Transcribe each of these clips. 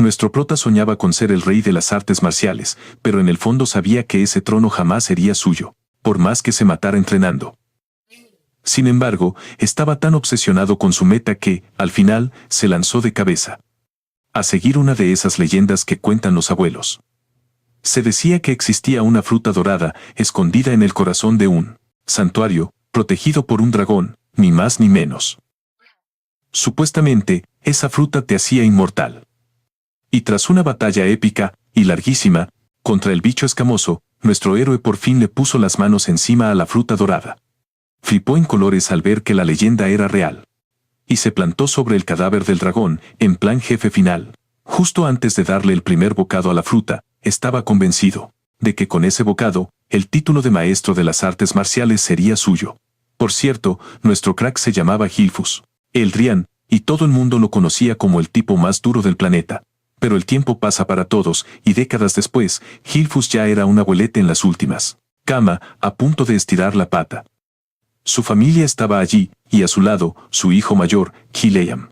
Nuestro prota soñaba con ser el rey de las artes marciales, pero en el fondo sabía que ese trono jamás sería suyo, por más que se matara entrenando. Sin embargo, estaba tan obsesionado con su meta que, al final, se lanzó de cabeza a seguir una de esas leyendas que cuentan los abuelos. Se decía que existía una fruta dorada, escondida en el corazón de un santuario, protegido por un dragón, ni más ni menos. Supuestamente, esa fruta te hacía inmortal. Y tras una batalla épica, y larguísima, contra el bicho escamoso, nuestro héroe por fin le puso las manos encima a la fruta dorada. Flipó en colores al ver que la leyenda era real. Y se plantó sobre el cadáver del dragón, en plan jefe final. Justo antes de darle el primer bocado a la fruta, estaba convencido de que con ese bocado, el título de maestro de las artes marciales sería suyo. Por cierto, nuestro crack se llamaba Hilfus Eldrian, y todo el mundo lo conocía como el tipo más duro del planeta. Pero el tiempo pasa para todos, y décadas después, Hilfus ya era un abuelete en las últimas cama, a punto de estirar la pata. Su familia estaba allí, y a su lado, su hijo mayor, Gileam.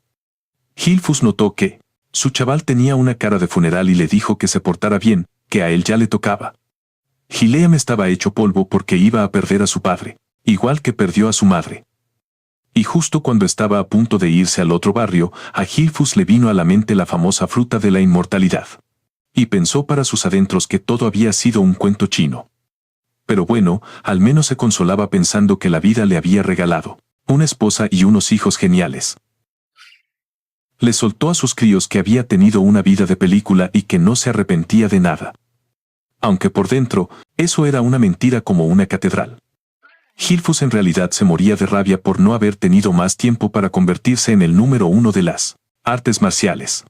Hilfus notó que su chaval tenía una cara de funeral y le dijo que se portara bien, que a él ya le tocaba. Gileam estaba hecho polvo porque iba a perder a su padre, igual que perdió a su madre. Y justo cuando estaba a punto de irse al otro barrio, a Hilfus le vino a la mente la famosa fruta de la inmortalidad. Y pensó para sus adentros que todo había sido un cuento chino. Pero bueno, al menos se consolaba pensando que la vida le había regalado una esposa y unos hijos geniales. Le soltó a sus críos que había tenido una vida de película y que no se arrepentía de nada. Aunque por dentro, eso era una mentira como una catedral. Hilfus en realidad se moría de rabia por no haber tenido más tiempo para convertirse en el número 1 de las artes marciales.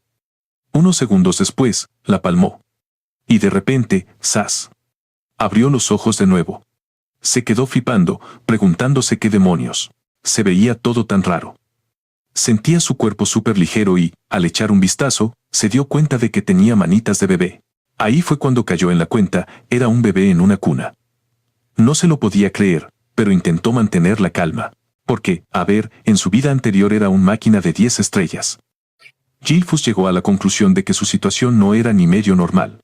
Unos segundos después, la palmó. Y de repente, ¡zas! Abrió los ojos de nuevo. Se quedó flipando, preguntándose qué demonios. Se veía todo tan raro. Sentía su cuerpo súper ligero y, al echar un vistazo, se dio cuenta de que tenía manitas de bebé. Ahí fue cuando cayó en la cuenta, era un bebé en una cuna. No se lo podía creer, pero intentó mantener la calma. Porque, a ver, en su vida anterior era un máquina de 10 estrellas. Hilfus llegó a la conclusión de que su situación no era ni medio normal.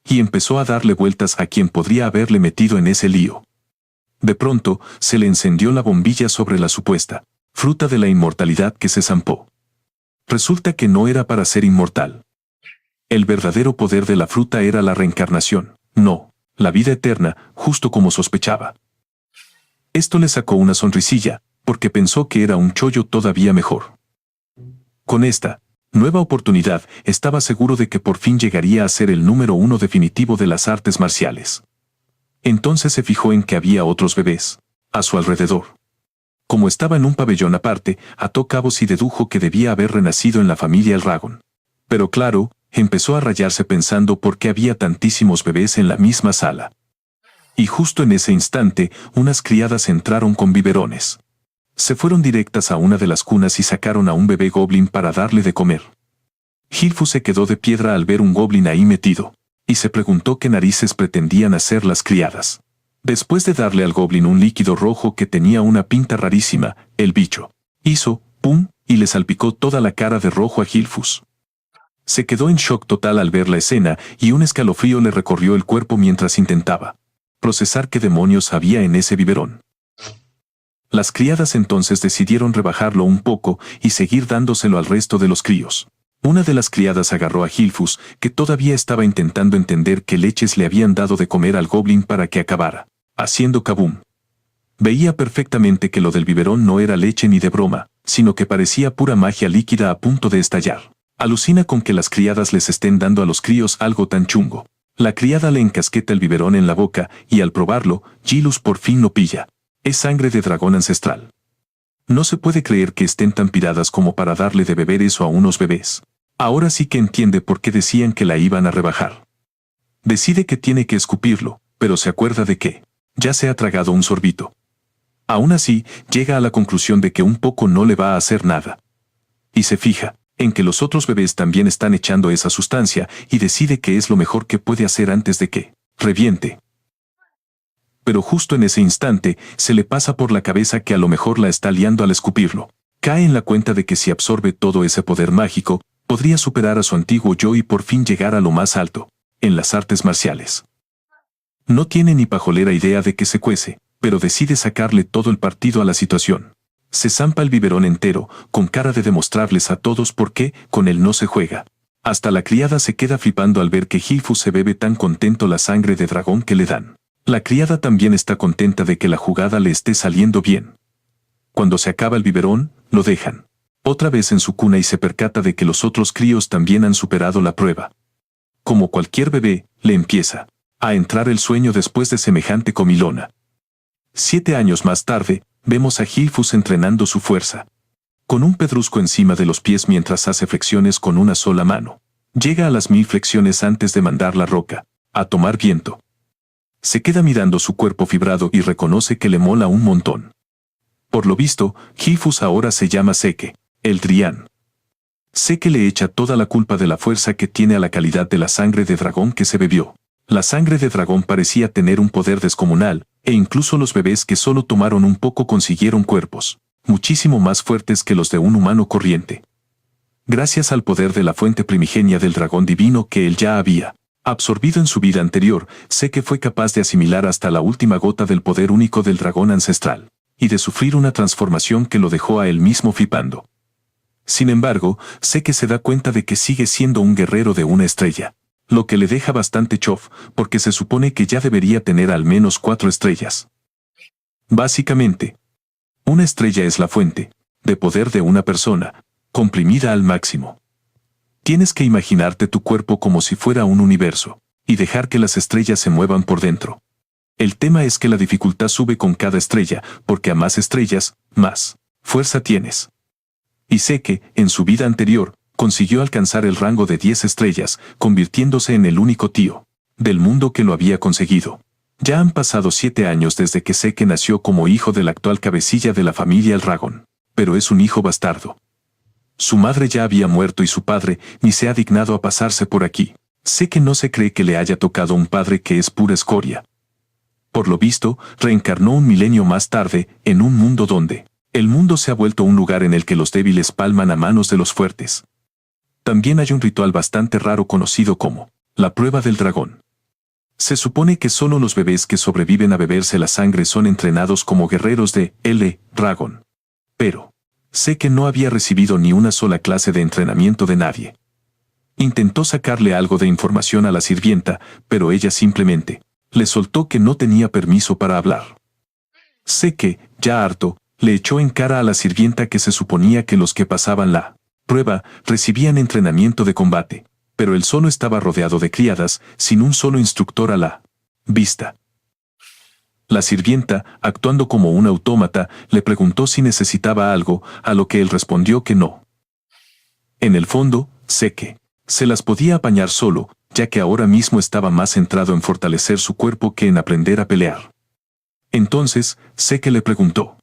Y empezó a darle vueltas a quien podría haberle metido en ese lío. De pronto, se le encendió la bombilla sobre la supuesta fruta de la inmortalidad que se zampó. Resulta que no era para ser inmortal. El verdadero poder de la fruta era la reencarnación, no, la vida eterna, justo como sospechaba. Esto le sacó una sonrisilla, porque pensó que era un chollo todavía mejor. Con esta nueva oportunidad, estaba seguro de que por fin llegaría a ser el número 1 definitivo de las artes marciales. Entonces se fijó en que había otros bebés a su alrededor. Como estaba en un pabellón aparte, ató cabos y dedujo que debía haber renacido en la familia Elragon. Pero claro, empezó a rayarse pensando por qué había tantísimos bebés en la misma sala. Y justo en ese instante, unas criadas entraron con biberones. Se fueron directas a una de las cunas y sacaron a un bebé goblin para darle de comer. Hilfus se quedó de piedra al ver un goblin ahí metido, y se preguntó qué narices pretendían hacer las criadas. Después de darle al goblin un líquido rojo que tenía una pinta rarísima, el bicho hizo ¡pum! Y le salpicó toda la cara de rojo a Hilfus. Se quedó en shock total al ver la escena y un escalofrío le recorrió el cuerpo mientras intentaba procesar qué demonios había en ese biberón. Las criadas entonces decidieron rebajarlo un poco y seguir dándoselo al resto de los críos. Una de las criadas agarró a Hilfus, que todavía estaba intentando entender qué leches le habían dado de comer al goblin para que acabara haciendo kabum. Veía perfectamente que lo del biberón no era leche ni de broma, sino que parecía pura magia líquida a punto de estallar. Alucina con que las criadas les estén dando a los críos algo tan chungo. La criada le encasqueta el biberón en la boca y al probarlo, Gilus por fin lo pilla. Es sangre de dragón ancestral. No se puede creer que estén tan piradas como para darle de beber eso a unos bebés. Ahora sí que entiende por qué decían que la iban a rebajar. Decide que tiene que escupirlo, pero se acuerda de que ya se ha tragado un sorbito. Aún así, llega a la conclusión de que un poco no le va a hacer nada. Y se fija en que los otros bebés también están echando esa sustancia y decide que es lo mejor que puede hacer antes de que reviente. Pero justo en ese instante, se le pasa por la cabeza que a lo mejor la está liando al escupirlo. Cae en la cuenta de que si absorbe todo ese poder mágico, Podría superar a su antiguo yo y por fin llegar a lo más alto, en las artes marciales. No tiene ni pajolera idea de que se cuece, pero decide sacarle todo el partido a la situación. Se zampa el biberón entero, con cara de demostrarles a todos por qué con él no se juega. Hasta la criada se queda flipando al ver que Gifu se bebe tan contento la sangre de dragón que le dan. La criada también está contenta de que la jugada le esté saliendo bien. Cuando se acaba el biberón, lo dejan otra vez en su cuna y se percata de que los otros críos también han superado la prueba. Como cualquier bebé, le empieza a entrar el sueño después de semejante comilona. 7 años más tarde, vemos a Gilfus entrenando su fuerza. Con un pedrusco encima de los pies mientras hace flexiones con una sola mano. Llega a las 1000 flexiones antes de mandar la roca a tomar viento. Se queda mirando su cuerpo fibrado y reconoce que le mola un montón. Por lo visto, Gilfus ahora se llama Seke, el Drian. Seke le echa toda la culpa de la fuerza que tiene a la calidad de la sangre de dragón que se bebió. La sangre de dragón parecía tener un poder descomunal, e incluso los bebés que solo tomaron un poco consiguieron cuerpos muchísimo más fuertes que los de un humano corriente. Gracias al poder de la fuente primigenia del dragón divino que él ya había absorbido en su vida anterior, Seke fue capaz de asimilar hasta la última gota del poder único del dragón ancestral, y de sufrir una transformación que lo dejó a él mismo flipando. Sin embargo, Seke se da cuenta de que sigue siendo un guerrero de una estrella, lo que le deja bastante chof, porque se supone que ya debería tener al menos 4 estrellas. Básicamente, una estrella es la fuente de poder de una persona, comprimida al máximo. Tienes que imaginarte tu cuerpo como si fuera un universo, y dejar que las estrellas se muevan por dentro. El tema es que la dificultad sube con cada estrella, porque a más estrellas, más fuerza tienes. Y Seke, en su vida anterior, consiguió alcanzar el rango de 10 estrellas, convirtiéndose en el único tío del mundo que lo había conseguido. Ya han pasado 7 años desde que Seke nació como hijo del actual cabecilla de la familia El Dragón, pero es un hijo bastardo. Su madre ya había muerto y su padre ni se ha dignado a pasarse por aquí. Seke no se cree que le haya tocado un padre que es pura escoria. Por lo visto, reencarnó un milenio más tarde, en un mundo donde el mundo se ha vuelto un lugar en el que los débiles palman a manos de los fuertes. También hay un ritual bastante raro conocido como la prueba del dragón. Se supone que solo los bebés que sobreviven a beberse la sangre son entrenados como guerreros de El Dragón. Pero Seke no había recibido ni una sola clase de entrenamiento de nadie. Intentó sacarle algo de información a la sirvienta, pero ella simplemente le soltó que no tenía permiso para hablar. Seke, ya harto, le echó en cara a la sirvienta que se suponía que los que pasaban la prueba recibían entrenamiento de combate, pero él solo estaba rodeado de criadas, sin un solo instructor a la vista. La sirvienta, actuando como un autómata, le preguntó si necesitaba algo, a lo que él respondió que no. En el fondo, Seke se las podía apañar solo, ya que ahora mismo estaba más centrado en fortalecer su cuerpo que en aprender a pelear. Entonces, Seke le preguntó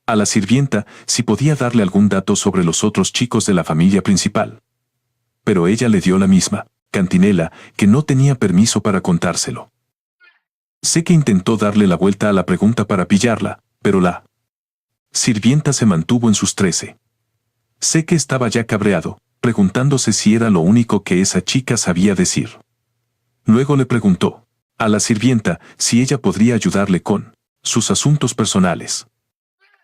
a la sirvienta si podía darle algún dato sobre los otros chicos de la familia principal. Pero ella le dio la misma cantinela, que no tenía permiso para contárselo. Seke intentó darle la vuelta a la pregunta para pillarla, pero la sirvienta se mantuvo en sus 13. Seke estaba ya cabreado, preguntándose si era lo único que esa chica sabía decir. Luego le preguntó a la sirvienta si ella podría ayudarle con sus asuntos personales.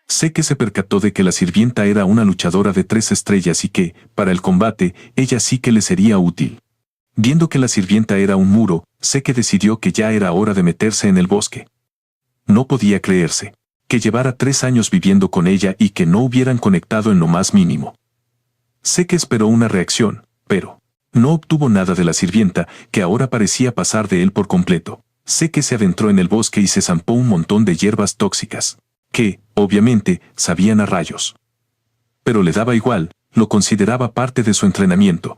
Seke se percató de que la sirvienta era una luchadora de 3 estrellas y que, para el combate, ella sí que le sería útil. Viendo que la sirvienta era un muro, Seke decidió que ya era hora de meterse en el bosque. No podía creerse que llevara 3 años viviendo con ella y que no hubieran conectado en lo más mínimo. Seke esperó una reacción, pero no obtuvo nada de la sirvienta, que ahora parecía pasar de él por completo. Seke se adentró en el bosque y se zampó un montón de hierbas tóxicas, que, obviamente, sabían a rayos. Pero le daba igual, lo consideraba parte de su entrenamiento.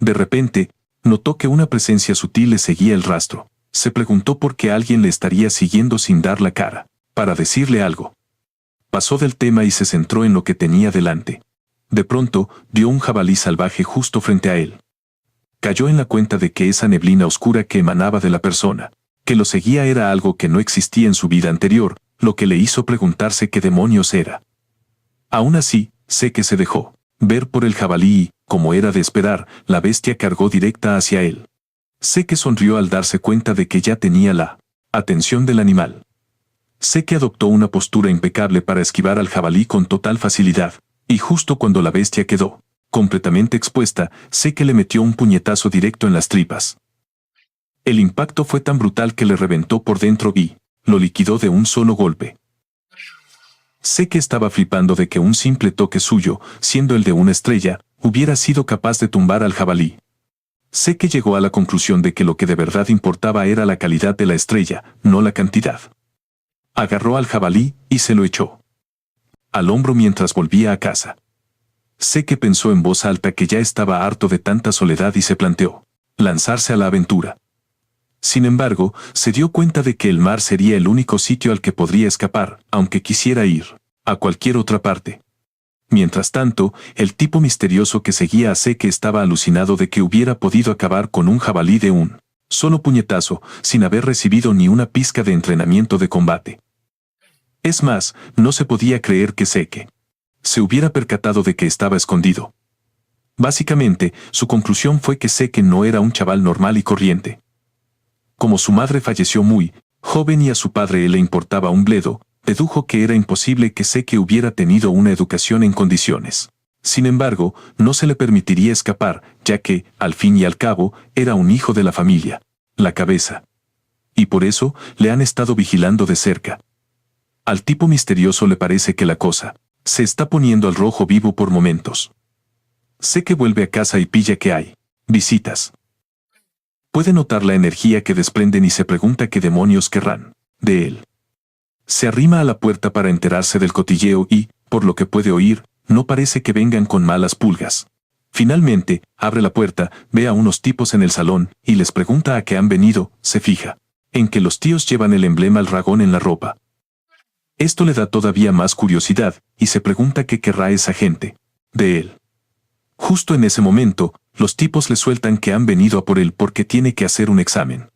De repente, notó que una presencia sutil le seguía el rastro. Se preguntó por qué alguien le estaría siguiendo sin dar la cara, para decirle algo. Pasó del tema y se centró en lo que tenía delante. De pronto, vio un jabalí salvaje justo frente a él. Cayó en la cuenta de que esa neblina oscura que emanaba de la persona que lo seguía era algo que no existía en su vida anterior, lo que le hizo preguntarse qué demonios era. Aún así, Seke se dejó ver por el jabalí y, como era de esperar, la bestia cargó directa hacia él. Seke sonrió al darse cuenta de que ya tenía la atención del animal. Seke adoptó una postura impecable para esquivar al jabalí con total facilidad, y justo cuando la bestia quedó completamente expuesta, Seke le metió un puñetazo directo en las tripas. El impacto fue tan brutal que le reventó por dentro y lo liquidó de un solo golpe. Seke estaba flipando de que un simple toque suyo, siendo el de una estrella, hubiera sido capaz de tumbar al jabalí. Seke llegó a la conclusión de que lo que de verdad importaba era la calidad de la estrella, no la cantidad. Agarró al jabalí y se lo echó al hombro mientras volvía a casa. Seke pensó en voz alta que ya estaba harto de tanta soledad y se planteó lanzarse a la aventura. Sin embargo, se dio cuenta de que el mar sería el único sitio al que podría escapar, aunque quisiera ir a cualquier otra parte. Mientras tanto, el tipo misterioso que seguía a Seke estaba alucinado de que hubiera podido acabar con un jabalí de un solo puñetazo, sin haber recibido ni una pizca de entrenamiento de combate. Es más, no se podía creer que Seke se hubiera percatado de que estaba escondido. Básicamente, su conclusión fue que Seke no era un chaval normal y corriente. Como su madre falleció muy joven y a su padre le importaba un bledo, dedujo que era imposible que Seke hubiera tenido una educación en condiciones. Sin embargo, no se le permitiría escapar, ya que, al fin y al cabo, era un hijo de la familia, la cabeza. Y por eso, le han estado vigilando de cerca. Al tipo misterioso le parece que la cosa se está poniendo al rojo vivo por momentos. Seke vuelve a casa y pilla que hay visitas. Puede notar la energía que desprenden y se pregunta qué demonios querrán de él. Se arrima a la puerta para enterarse del cotilleo y, por lo que puede oír, no parece que vengan con malas pulgas. Finalmente, abre la puerta, ve a unos tipos en el salón y les pregunta a qué han venido. Se fija en que los tíos llevan el emblema al dragón en la ropa. Esto le da todavía más curiosidad y se pregunta qué querrá esa gente de él. Justo en ese momento, los tipos le sueltan que han venido a por él porque tiene que hacer un examen.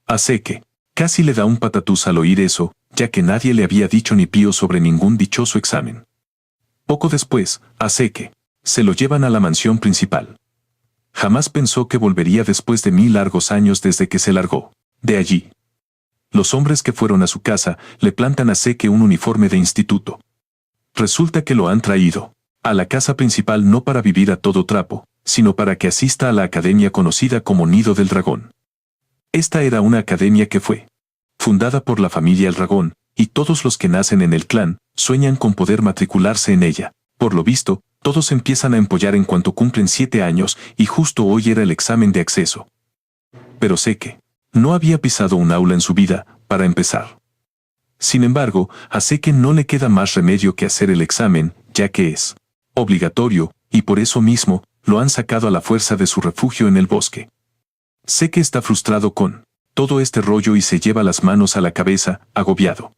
A Seke casi le da un patatús al oír eso, ya que nadie le había dicho ni pío sobre ningún dichoso examen. Poco después, a Seke se lo llevan a la mansión principal. Jamás pensó que volvería después de 1000 largos años desde que se largó de allí. Los hombres que fueron a su casa le plantan a Seke un uniforme de instituto. Resulta que lo han traído a la casa principal no para vivir a todo trapo, sino para que asista a la academia conocida como Nido del Dragón. Esta era una academia que fue fundada por la familia El Dragón, y todos los que nacen en el clan sueñan con poder matricularse en ella. Por lo visto, todos empiezan a empollar en cuanto cumplen 7 años y justo hoy era el examen de acceso. Pero Seke no había pisado un aula en su vida, para empezar. Sin embargo, a Seke no le queda más remedio que hacer el examen, ya que es obligatorio, y por eso mismo, lo han sacado a la fuerza de su refugio en el bosque. Seke está frustrado con todo este rollo y se lleva las manos a la cabeza, agobiado.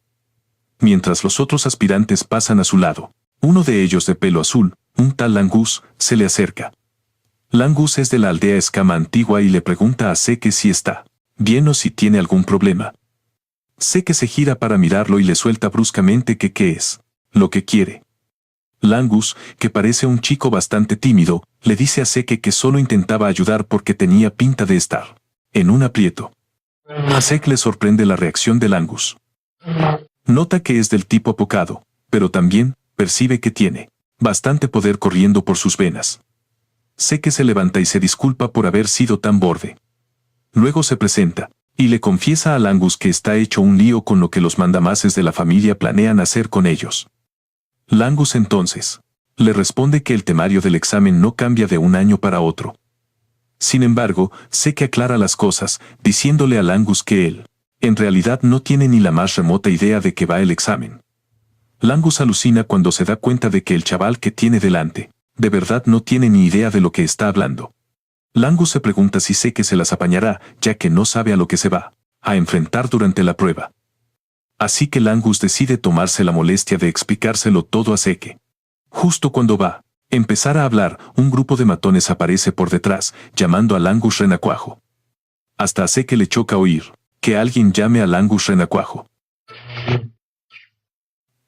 Mientras los otros aspirantes pasan a su lado, uno de ellos de pelo azul, un tal Langus, se le acerca. Langus es de la aldea Escama Antigua y le pregunta a Seke si está bien o si tiene algún problema. Seke se gira para mirarlo y le suelta bruscamente que qué es lo que quiere. Langus, que parece un chico bastante tímido, le dice a Seke que solo intentaba ayudar porque tenía pinta de estar en un aprieto. A Seke le sorprende la reacción de Langus. Nota que es del tipo apocado, pero también percibe que tiene bastante poder corriendo por sus venas. Seke se levanta y se disculpa por haber sido tan borde. Luego se presenta y le confiesa a Langus que está hecho un lío con lo que los mandamases de la familia planean hacer con ellos. Langus entonces le responde que el temario del examen no cambia de un año para otro. Sin embargo, Seke aclara las cosas, diciéndole a Langus que él, en realidad no tiene ni la más remota idea de qué va el examen. Langus alucina cuando se da cuenta de que el chaval que tiene delante, de verdad no tiene ni idea de lo que está hablando. Langus se pregunta si Seke se las apañará, ya que no sabe a lo que se va a enfrentar durante la prueba. Así que Langus decide tomarse la molestia de explicárselo todo a Seke. Justo cuando va a empezar a hablar, un grupo de matones aparece por detrás, llamando a Langus Renacuajo. Hasta a Seke le choca oír que alguien llame a Langus Renacuajo.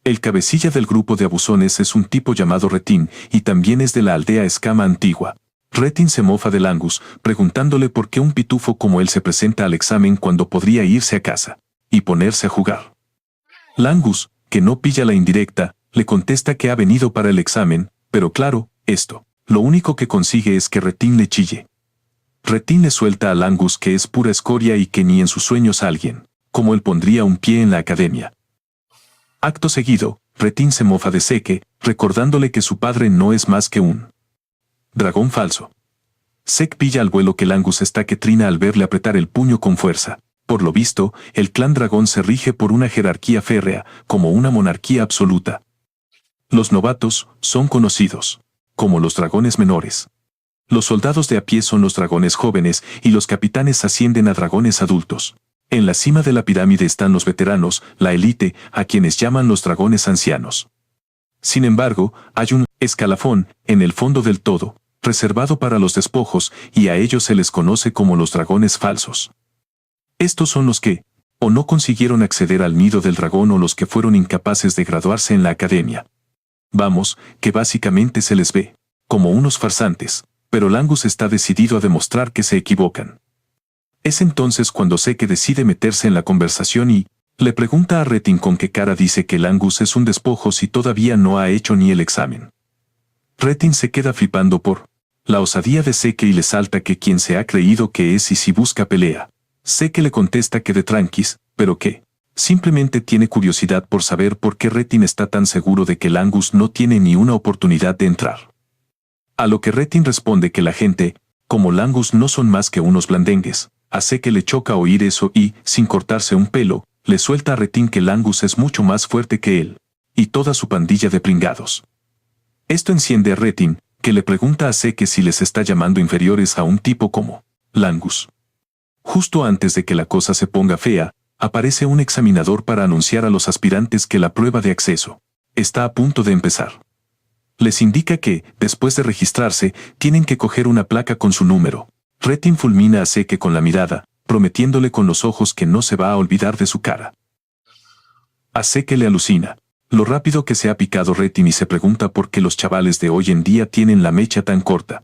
El cabecilla del grupo de abusones es un tipo llamado Retin y también es de la aldea Escama Antigua. Retin se mofa de Langus, preguntándole por qué un pitufo como él se presenta al examen cuando podría irse a casa y ponerse a jugar. Langus, que no pilla la indirecta, le contesta que ha venido para el examen, pero claro, lo único que consigue es que Retin le chille. Retin le suelta a Langus que es pura escoria y que ni en sus sueños alguien, como él, pondría un pie en la academia. Acto seguido, Retin se mofa de Seke, recordándole que su padre no es más que un dragón falso. Sek pilla al vuelo que Langus está que trina al verle apretar el puño con fuerza. Por lo visto, el clan dragón se rige por una jerarquía férrea, como una monarquía absoluta. Los novatos son conocidos como los dragones menores. Los soldados de a pie son los dragones jóvenes y los capitanes ascienden a dragones adultos. En la cima de la pirámide están los veteranos, la élite, a quienes llaman los dragones ancianos. Sin embargo, hay un escalafón, en el fondo del todo, reservado para los despojos, y a ellos se les conoce como los dragones falsos. Estos son los que, o no consiguieron acceder al nido del dragón o los que fueron incapaces de graduarse en la academia. Vamos, que básicamente se les ve como unos farsantes, pero Langus está decidido a demostrar que se equivocan. Es entonces cuando Seke decide meterse en la conversación y le pregunta a Retin con qué cara dice que Langus es un despojo si todavía no ha hecho ni el examen. Retin se queda flipando por la osadía de Seke y le salta que quien se ha creído que es y si busca pelea. Seke le contesta que de tranquis, pero que simplemente tiene curiosidad por saber por qué Retin está tan seguro de que Langus no tiene ni una oportunidad de entrar. A lo que Retin responde que la gente, como Langus, no son más que unos blandengues. A Seke le choca oír eso y, sin cortarse un pelo, le suelta a Retin que Langus es mucho más fuerte que él y toda su pandilla de pringados. Esto enciende a Retin, que le pregunta a Seke si les está llamando inferiores a un tipo como Langus. Justo antes de que la cosa se ponga fea, aparece un examinador para anunciar a los aspirantes que la prueba de acceso está a punto de empezar. Les indica que, después de registrarse, tienen que coger una placa con su número. Retin fulmina a Seke con la mirada, prometiéndole con los ojos que no se va a olvidar de su cara. A Seke le alucina lo rápido que se ha picado Retin y se pregunta por qué los chavales de hoy en día tienen la mecha tan corta.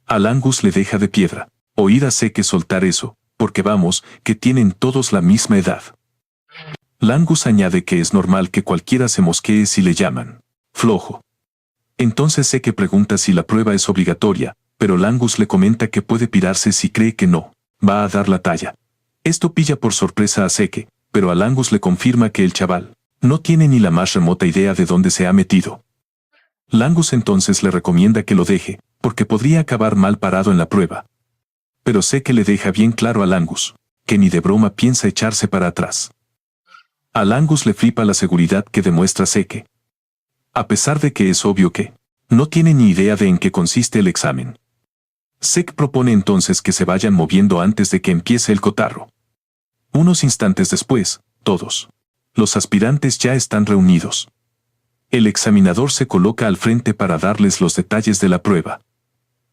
A Langus le deja de piedra oír a Seke soltar eso, porque vamos, que tienen todos la misma edad. Langus añade que es normal que cualquiera se mosquee si le llaman flojo. Entonces Seke pregunta si la prueba es obligatoria, pero Langus le comenta que puede pirarse si cree que no va a dar la talla. Esto pilla por sorpresa a Seke, pero a Langus le confirma que el chaval no tiene ni la más remota idea de dónde se ha metido. Langus entonces le recomienda que lo deje, porque podría acabar mal parado en la prueba. Pero Seke le deja bien claro a Langus que ni de broma piensa echarse para atrás. A Langus le flipa la seguridad que demuestra Seke, a pesar de que es obvio que no tiene ni idea de en qué consiste el examen. Seke propone entonces que se vayan moviendo antes de que empiece el cotarro. Unos instantes después, todos los aspirantes ya están reunidos. El examinador se coloca al frente para darles los detalles de la prueba.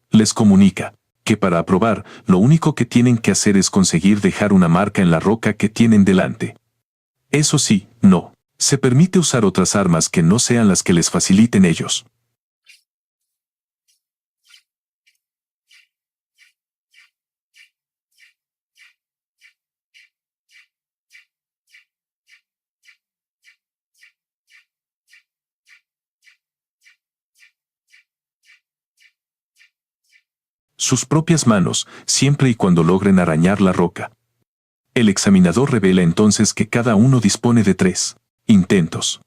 Les comunica que para aprobar, lo único que tienen que hacer es conseguir dejar una marca en la roca que tienen delante. Eso sí, no se permite usar otras armas que no sean las que les faciliten ellos. Sus propias manos, siempre y cuando logren arañar la roca. El examinador revela entonces que cada uno dispone de 3 intentos.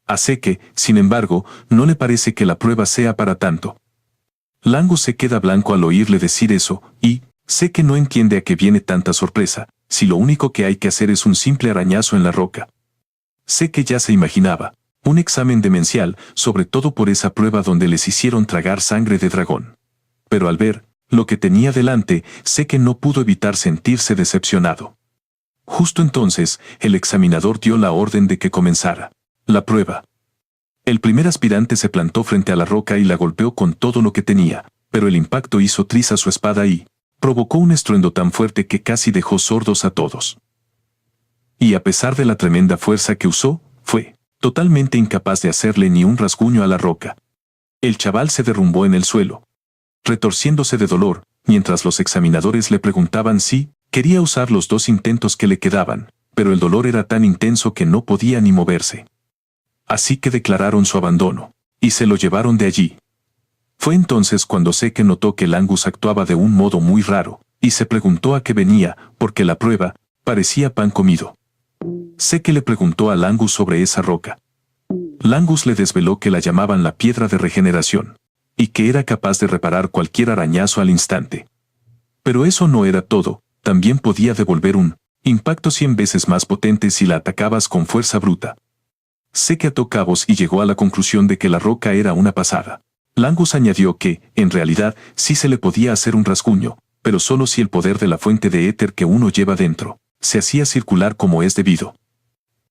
A Seke, sin embargo, no le parece que la prueba sea para tanto. Langus se queda blanco al oírle decir eso, y Seke no entiende a qué viene tanta sorpresa, si lo único que hay que hacer es un simple arañazo en la roca. Seke ya se imaginaba un examen demencial, sobre todo por esa prueba donde les hicieron tragar sangre de dragón. Pero al ver lo que tenía delante, Seke no pudo evitar sentirse decepcionado. Justo entonces, el examinador dio la orden de que comenzara la prueba. El primer aspirante se plantó frente a la roca y la golpeó con todo lo que tenía, pero el impacto hizo trizas su espada y provocó un estruendo tan fuerte que casi dejó sordos a todos. Y a pesar de la tremenda fuerza que usó, fue totalmente incapaz de hacerle ni un rasguño a la roca. El chaval se derrumbó en el suelo, retorciéndose de dolor, mientras los examinadores le preguntaban si quería usar los 2 intentos que le quedaban, pero el dolor era tan intenso que no podía ni moverse. Así que declararon su abandono, y se lo llevaron de allí. Fue entonces cuando Seke notó que Langus actuaba de un modo muy raro, y se preguntó a qué venía, porque la prueba parecía pan comido. Seke le preguntó a Langus sobre esa roca. Langus le desveló que la llamaban la piedra de regeneración, y que era capaz de reparar cualquier arañazo al instante. Pero eso no era todo, también podía devolver un impacto 100 veces más potente si la atacabas con fuerza bruta. Seke ató cabos y llegó a la conclusión de que la roca era una pasada. Langus añadió que, en realidad, sí se le podía hacer un rasguño, pero solo si el poder de la fuente de éter que uno lleva dentro se hacía circular como es debido.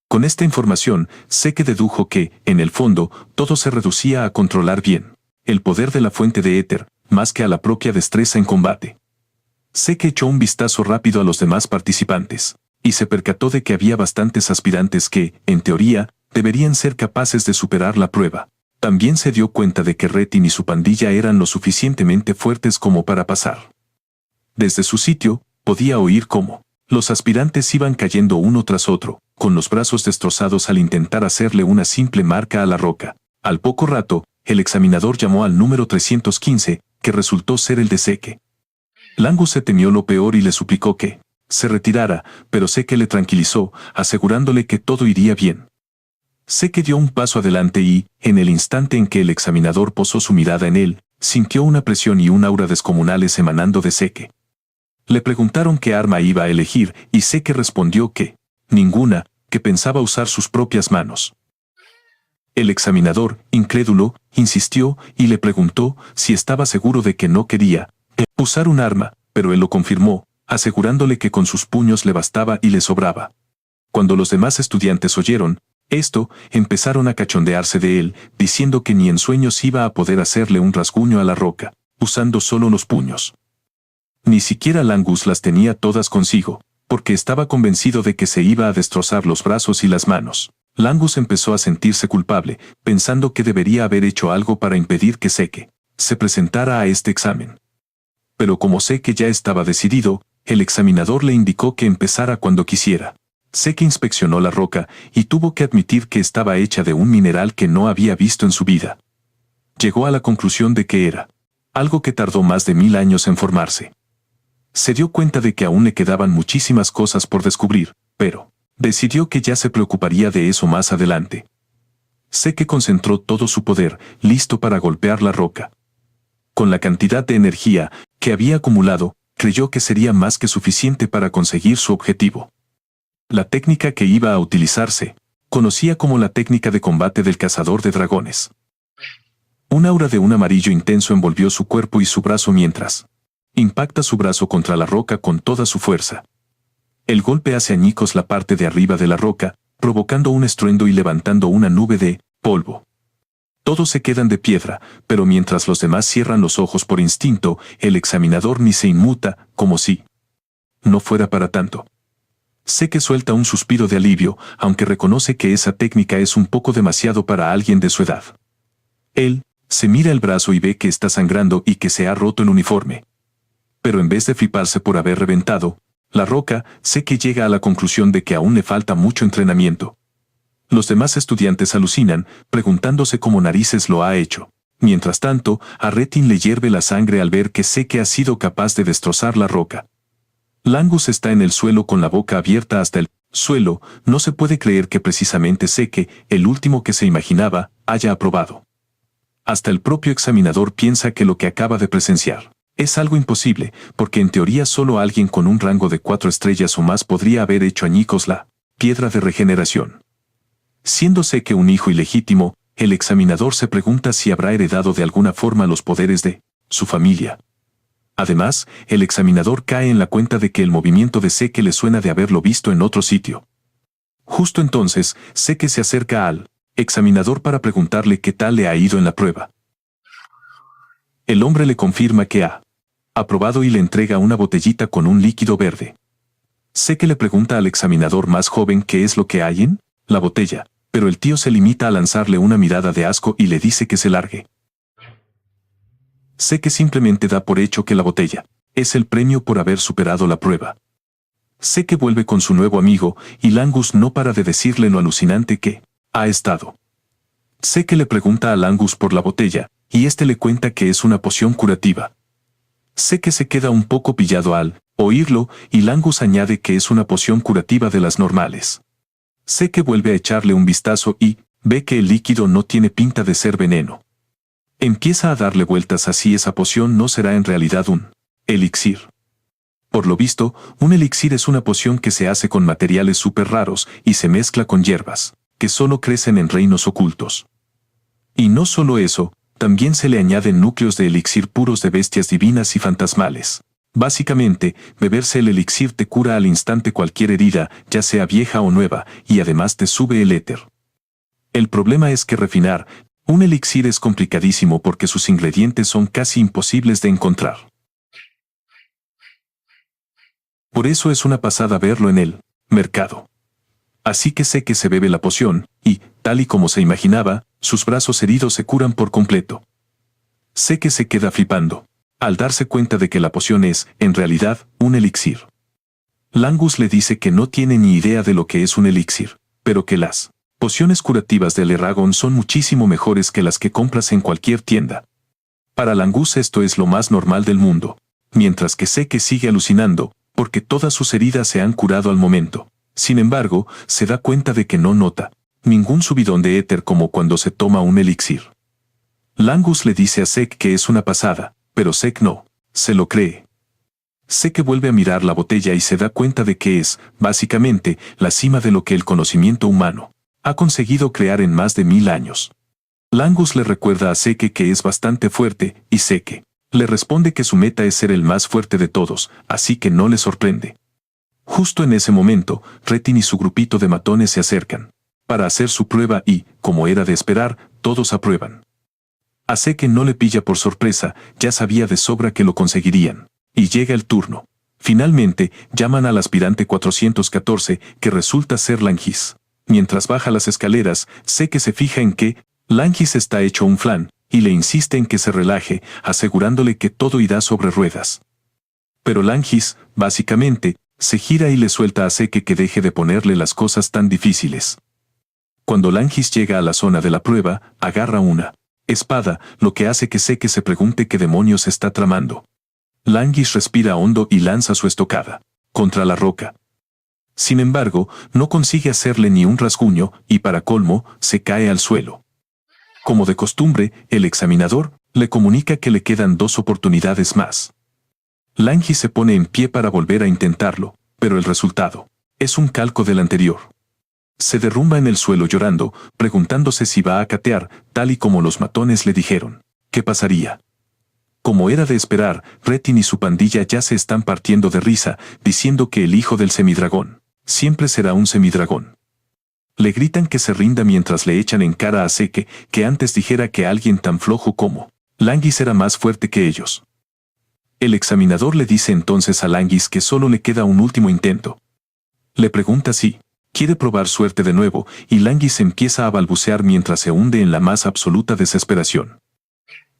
Con esta información, Seke dedujo que, en el fondo, todo se reducía a controlar bien el poder de la fuente de éter, más que a la propia destreza en combate. Seke echó un vistazo rápido a los demás participantes, y se percató de que había bastantes aspirantes que, en teoría, deberían ser capaces de superar la prueba. También se dio cuenta de que Retin y su pandilla eran lo suficientemente fuertes como para pasar. Desde su sitio, podía oír cómo los aspirantes iban cayendo uno tras otro, con los brazos destrozados al intentar hacerle una simple marca a la roca. Al poco rato, el examinador llamó al número 315, que resultó ser el de Seke. Langus se temió lo peor y le suplicó que se retirara, pero Seke le tranquilizó, asegurándole que todo iría bien. Seke dio un paso adelante y, en el instante en que el examinador posó su mirada en él, sintió una presión y un aura descomunales emanando de Seke. Le preguntaron qué arma iba a elegir y Seke respondió que ninguna, que pensaba usar sus propias manos. El examinador, incrédulo, insistió y le preguntó si estaba seguro de que no quería usar un arma, pero él lo confirmó, asegurándole que con sus puños le bastaba y le sobraba. Cuando los demás estudiantes oyeron esto, empezaron a cachondearse de él, diciendo que ni en sueños iba a poder hacerle un rasguño a la roca, usando solo los puños. Ni siquiera Langus las tenía todas consigo, porque estaba convencido de que se iba a destrozar los brazos y las manos. Langus empezó a sentirse culpable, pensando que debería haber hecho algo para impedir que Seke se presentara a este examen. Pero como Seke ya estaba decidido, el examinador le indicó que empezara cuando quisiera. Seke inspeccionó la roca y tuvo que admitir que estaba hecha de un mineral que no había visto en su vida. Llegó a la conclusión de que era algo que tardó más de 1000 años en formarse. Se dio cuenta de que aún le quedaban muchísimas cosas por descubrir, pero decidió que ya se preocuparía de eso más adelante. Seke concentró todo su poder, listo para golpear la roca. Con la cantidad de energía que había acumulado, creyó que sería más que suficiente para conseguir su objetivo. La técnica que iba a utilizarse conocía como la técnica de combate del cazador de dragones. Un aura de un amarillo intenso envolvió su cuerpo y su brazo mientras impacta su brazo contra la roca con toda su fuerza. El golpe hace añicos la parte de arriba de la roca, provocando un estruendo y levantando una nube de polvo. Todos se quedan de piedra, pero mientras los demás cierran los ojos por instinto, el examinador ni se inmuta, como si no fuera para tanto. Seke suelta un suspiro de alivio, aunque reconoce que esa técnica es un poco demasiado para alguien de su edad. Él se mira el brazo y ve que está sangrando y que se ha roto el uniforme. Pero en vez de fliparse por haber reventado la roca, Seke llega a la conclusión de que aún le falta mucho entrenamiento. Los demás estudiantes alucinan, preguntándose cómo narices lo ha hecho. Mientras tanto, a Retin le hierve la sangre al ver que Seke ha sido capaz de destrozar la roca. Langus está en el suelo con la boca abierta hasta el suelo, no se puede creer que precisamente Seke, el último que se imaginaba, haya aprobado. Hasta el propio examinador piensa que lo que acaba de presenciar es algo imposible, porque en teoría solo alguien con un rango de 4 estrellas o más podría haber hecho añicos la piedra de regeneración. Siendo Seke un hijo ilegítimo, el examinador se pregunta si habrá heredado de alguna forma los poderes de su familia. Además, el examinador cae en la cuenta de que el movimiento de Seke le suena de haberlo visto en otro sitio. Justo entonces, Seke se acerca al examinador para preguntarle qué tal le ha ido en la prueba. El hombre le confirma que ha aprobado y le entrega una botellita con un líquido verde. Seke le pregunta al examinador más joven qué es lo que hay en la botella, pero el tío se limita a lanzarle una mirada de asco y le dice que se largue. Sé que simplemente da por hecho que la botella es el premio por haber superado la prueba. Sé que vuelve con su nuevo amigo y Langus no para de decirle lo alucinante que ha estado. Sé que le pregunta a Langus por la botella y este le cuenta que es una poción curativa. Sé que se queda un poco pillado al oírlo y Langus añade que es una poción curativa de las normales. Sé que vuelve a echarle un vistazo y ve que el líquido no tiene pinta de ser veneno. Empieza a darle vueltas a si esa poción no será en realidad un elixir. Por lo visto, un elixir es una poción que se hace con materiales súper raros y se mezcla con hierbas, que solo crecen en reinos ocultos. Y no solo eso, también se le añaden núcleos de elixir puros de bestias divinas y fantasmales. Básicamente, beberse el elixir te cura al instante cualquier herida, ya sea vieja o nueva, y además te sube el éter. El problema es que refinar un elixir es complicadísimo porque sus ingredientes son casi imposibles de encontrar. Por eso es una pasada verlo en el mercado. Así que sé que se bebe la poción, y, tal y como se imaginaba, sus brazos heridos se curan por completo. Sé que se queda flipando al darse cuenta de que la poción es, en realidad, un elixir. Langus le dice que no tiene ni idea de lo que es un elixir, pero que las pociones curativas del Eragon son muchísimo mejores que las que compras en cualquier tienda. Para Langus esto es lo más normal del mundo, mientras que sé que sigue alucinando, porque todas sus heridas se han curado al momento. Sin embargo, se da cuenta de que no nota ningún subidón de éter como cuando se toma un elixir. Langus le dice a Zek que es una pasada, pero Zek no se lo cree. Sé que vuelve a mirar la botella y se da cuenta de que es, básicamente, la cima de lo que el conocimiento humano ha conseguido crear en más de 1000 años. Langus le recuerda a Zeke que es bastante fuerte, y Zeke le responde que su meta es ser el más fuerte de todos, así que no le sorprende. Justo en ese momento, Retin y su grupito de matones se acercan para hacer su prueba y, como era de esperar, todos aprueban. A Zeke no le pilla por sorpresa, ya sabía de sobra que lo conseguirían. Y llega el turno. Finalmente, llaman al aspirante 414, que resulta ser Langis. Mientras baja las escaleras, Zeke se fija en que Langis está hecho un flan, y le insiste en que se relaje, asegurándole que todo irá sobre ruedas. Pero Langis, básicamente, se gira y le suelta a Zeke que deje de ponerle las cosas tan difíciles. Cuando Langis llega a la zona de la prueba, agarra una espada, lo que hace que Zeke se pregunte qué demonios está tramando. Langis respira hondo y lanza su estocada contra la roca. Sin embargo, no consigue hacerle ni un rasguño y para colmo, se cae al suelo. Como de costumbre, el examinador le comunica que le quedan 2 oportunidades más. Langis se pone en pie para volver a intentarlo, pero el resultado es un calco del anterior. Se derrumba en el suelo llorando, preguntándose si va a catear, tal y como los matones le dijeron. ¿Qué pasaría? Como era de esperar, Retin y su pandilla ya se están partiendo de risa, diciendo que el hijo del semidragón siempre será un semidragón. Le gritan que se rinda mientras le echan en cara a Zeke que antes dijera que alguien tan flojo como Langis era más fuerte que ellos. El examinador le dice entonces a Langis que solo le queda un último intento. Le pregunta si quiere probar suerte de nuevo y Langis empieza a balbucear mientras se hunde en la más absoluta desesperación.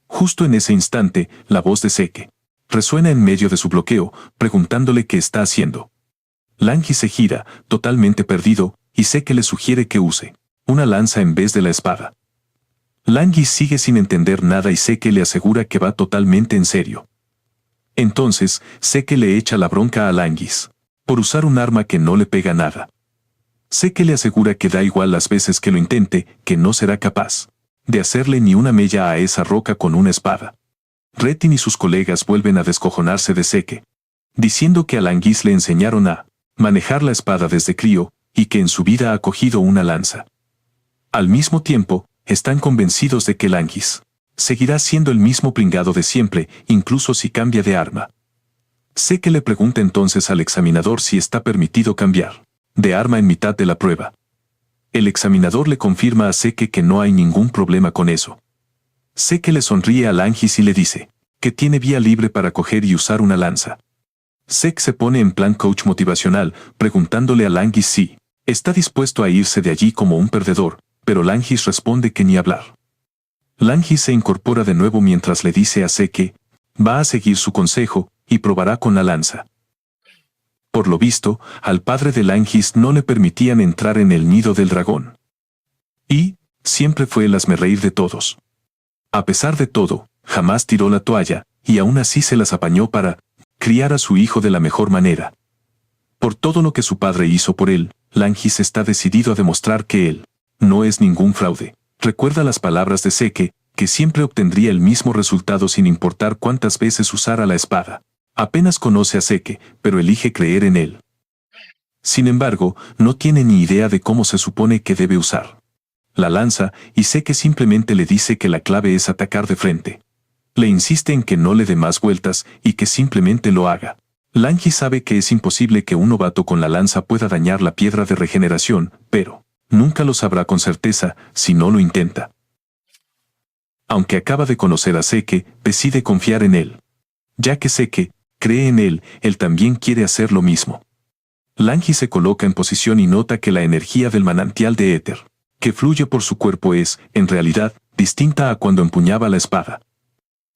Justo en ese instante, la voz de Zeke resuena en medio de su bloqueo, preguntándole qué está haciendo. Langis se gira, totalmente perdido, y Zeke le sugiere que use una lanza en vez de la espada. Langis sigue sin entender nada y Zeke le asegura que va totalmente en serio. Entonces, Zeke le echa la bronca a Langis por usar un arma que no le pega nada. Zeke le asegura que da igual las veces que lo intente, que no será capaz de hacerle ni una mella a esa roca con una espada. Retin y sus colegas vuelven a descojonarse de Zeke, diciendo que a Langis le enseñaron a manejar la espada desde crío, y que en su vida ha cogido una lanza. Al mismo tiempo, están convencidos de que Langis seguirá siendo el mismo pringado de siempre, incluso si cambia de arma. Zeke le pregunta entonces al examinador si está permitido cambiar de arma en mitad de la prueba. El examinador le confirma a Zeke que no hay ningún problema con eso. Zeke le sonríe a Langis y le dice que tiene vía libre para coger y usar una lanza. Zeke se pone en plan coach motivacional, preguntándole a Langis si Está dispuesto a irse de allí como un perdedor, pero Langis responde que ni hablar. Langis se incorpora de nuevo mientras le dice a C que va a seguir su consejo y probará con la lanza. Por lo visto, al padre de Langis no le permitían entrar en el nido del dragón. Y siempre fue el hazmerreír de todos. A pesar de todo, jamás tiró la toalla, y aún así se las apañó para criar a su hijo de la mejor manera. Por todo lo que su padre hizo por él, Langis está decidido a demostrar que él no es ningún fraude. Recuerda las palabras de Seke, que siempre obtendría el mismo resultado sin importar cuántas veces usara la espada. Apenas conoce a Seke, pero elige creer en él. Sin embargo, no tiene ni idea de cómo se supone que debe usar la lanza, y Seke simplemente le dice que la clave es atacar de frente. Le insiste en que no le dé más vueltas y que simplemente lo haga. Langis sabe que es imposible que un novato con la lanza pueda dañar la piedra de regeneración, pero nunca lo sabrá con certeza si no lo intenta. Aunque acaba de conocer a Seke, decide confiar en él. Ya que Seke cree en él, él también quiere hacer lo mismo. Langis se coloca en posición y nota que la energía del manantial de éter que fluye por su cuerpo es, en realidad, distinta a cuando empuñaba la espada.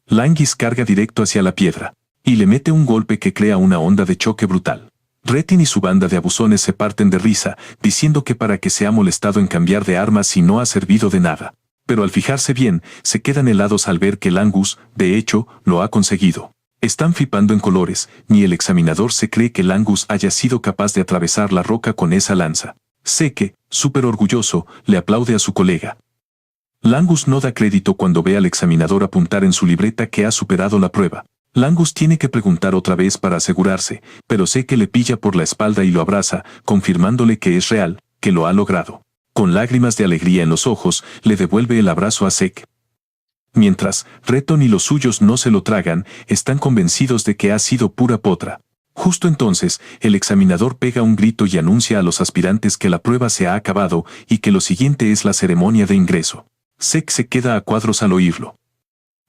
Langis carga directo hacia la piedra y le mete un golpe que crea una onda de choque brutal. Retin y su banda de abusones se parten de risa, diciendo que para qué se ha molestado en cambiar de armas si no ha servido de nada. Pero al fijarse bien, se quedan helados al ver que Langus, de hecho, lo ha conseguido. Están flipando en colores, ni el examinador se cree que Langus haya sido capaz de atravesar la roca con esa lanza. Seke, súper orgulloso, le aplaude a su colega. Langus no da crédito cuando ve al examinador apuntar en su libreta que ha superado la prueba. Langus tiene que preguntar otra vez para asegurarse, pero Seke le pilla por la espalda y lo abraza, confirmándole que es real, que lo ha logrado. Con lágrimas de alegría en los ojos, le devuelve el abrazo a Seke. Mientras Reton y los suyos no se lo tragan, están convencidos de que ha sido pura potra. Justo entonces, el examinador pega un grito y anuncia a los aspirantes que la prueba se ha acabado y que lo siguiente es la ceremonia de ingreso. Seke se queda a cuadros al oírlo.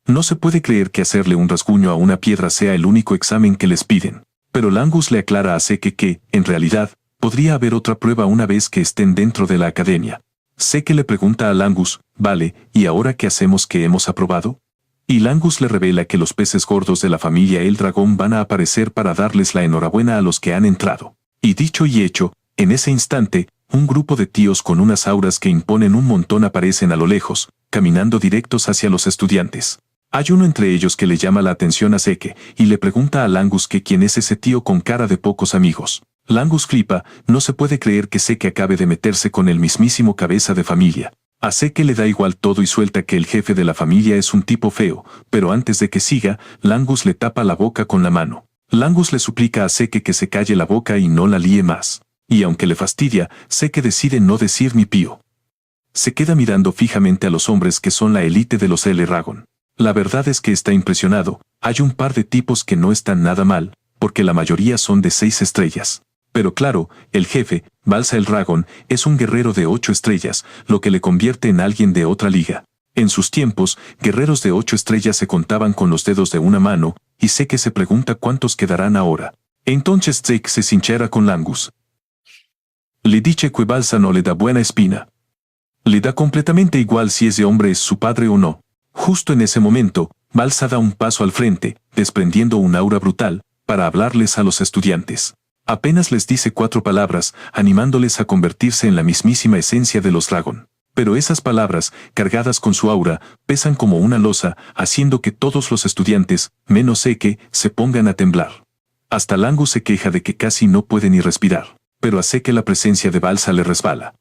No se puede creer que hacerle un rasguño a una piedra sea el único examen que les piden. Pero Langus le aclara a Seke que, en realidad, podría haber otra prueba una vez que estén dentro de la academia. Seke le pregunta a Langus, vale, ¿y ahora qué hacemos que hemos aprobado? Y Langus le revela que los peces gordos de la familia El Dragón van a aparecer para darles la enhorabuena a los que han entrado. Y dicho y hecho, en ese instante, un grupo de tíos con unas auras que imponen un montón aparecen a lo lejos, caminando directos hacia los estudiantes. Hay uno entre ellos que le llama la atención a Seke, y le pregunta a Langus que quién es ese tío con cara de pocos amigos. Langus flipa, no se puede creer que Seke acabe de meterse con el mismísimo cabeza de familia. A Seke le da igual todo y suelta que el jefe de la familia es un tipo feo, pero antes de que siga, Langus le tapa la boca con la mano. Langus le suplica a Seke que se calle la boca y no la líe más. Y aunque le fastidia, Seke decide no decir ni pío. Se queda mirando fijamente a los hombres que son la élite de los L-Ragon. La verdad es que está impresionado, hay un par de tipos que no están nada mal, porque la mayoría son de 6 estrellas. Pero claro, el jefe, Balsa el Ragon, es un guerrero de 8 estrellas, lo que le convierte en alguien de otra liga. En sus tiempos, guerreros de 8 estrellas se contaban con los dedos de una mano, y Seke se pregunta cuántos quedarán ahora. Entonces Seke se sinchera con Langus. Le dice que Balsa no le da buena espina. Le da completamente igual si ese hombre es su padre o no. Justo en ese momento, Balsa da un paso al frente, desprendiendo un aura brutal, para hablarles a los estudiantes. Apenas les dice 4 palabras, animándoles a convertirse en la mismísima esencia de los Dragon. Pero esas palabras, cargadas con su aura, pesan como una losa, haciendo que todos los estudiantes, menos Seke, se pongan a temblar. Hasta Langus se queja de que casi no puede ni respirar, pero a Seke la presencia de Balsa le resbala.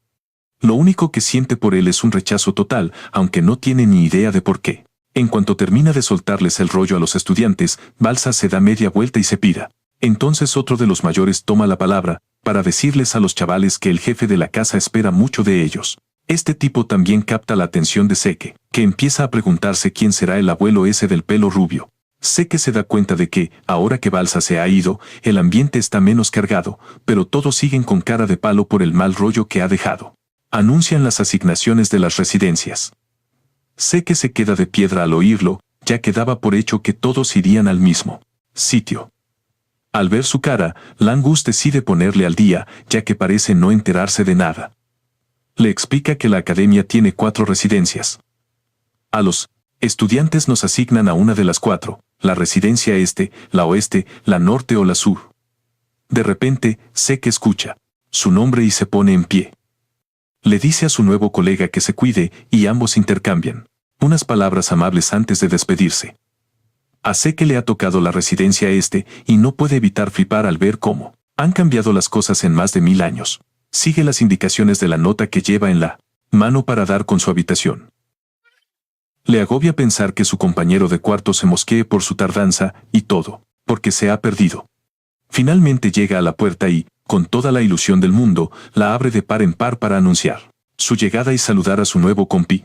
Lo único que siente por él es un rechazo total, aunque no tiene ni idea de por qué. En cuanto termina de soltarles el rollo a los estudiantes, Balsa se da media vuelta y se pira. Entonces otro de los mayores toma la palabra, para decirles a los chavales que el jefe de la casa espera mucho de ellos. Este tipo también capta la atención de Seke, que empieza a preguntarse quién será el abuelo ese del pelo rubio. Seke se da cuenta de que, ahora que Balsa se ha ido, el ambiente está menos cargado, pero todos siguen con cara de palo por el mal rollo que ha dejado. Anuncian las asignaciones de las residencias. Seke se queda de piedra al oírlo, ya que daba por hecho que todos irían al mismo sitio. Al ver su cara, Langus decide ponerle al día, ya que parece no enterarse de nada. Le explica que la academia tiene 4 residencias. A los estudiantes nos asignan a una de las 4, la residencia este, la oeste, la norte o la sur. De repente, Seke escucha su nombre y se pone en pie. Le dice a su nuevo colega que se cuide y ambos intercambian unas palabras amables antes de despedirse. A Seke le ha tocado la residencia este y no puede evitar flipar al ver cómo han cambiado las cosas en más de 1000 años. Sigue las indicaciones de la nota que lleva en la mano para dar con su habitación. Le agobia pensar que su compañero de cuarto se mosquee por su tardanza y todo, porque se ha perdido. Finalmente llega a la puerta y, con toda la ilusión del mundo, la abre de par en par para anunciar su llegada y saludar a su nuevo compi.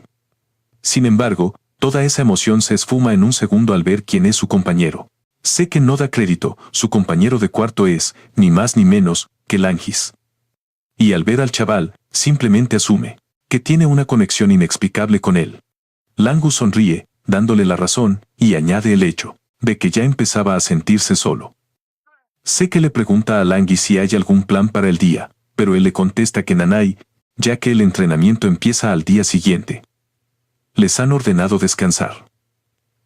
Sin embargo, toda esa emoción se esfuma en un segundo al ver quién es su compañero. Seke no da crédito, su compañero de cuarto es, ni más ni menos, que Langis. Y al ver al chaval, simplemente asume que tiene una conexión inexplicable con él. Langus sonríe, dándole la razón, y añade el hecho de que ya empezaba a sentirse solo. Seke le pregunta a Langis si hay algún plan para el día, pero él le contesta que nanay, ya que el entrenamiento empieza al día siguiente. Les han ordenado descansar.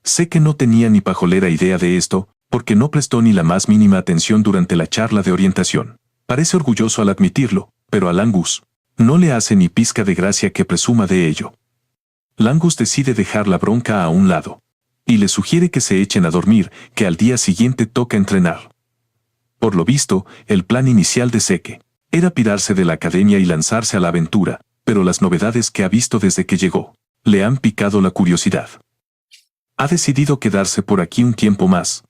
Seke no tenía ni pajolera idea de esto, porque no prestó ni la más mínima atención durante la charla de orientación. Parece orgulloso al admitirlo, pero a Langus no le hace ni pizca de gracia que presuma de ello. Langus decide dejar la bronca a un lado, y le sugiere que se echen a dormir, que al día siguiente toca entrenar. Por lo visto, el plan inicial de Seke era pirarse de la academia y lanzarse a la aventura, pero las novedades que ha visto desde que llegó le han picado la curiosidad. Ha decidido quedarse por aquí un tiempo más.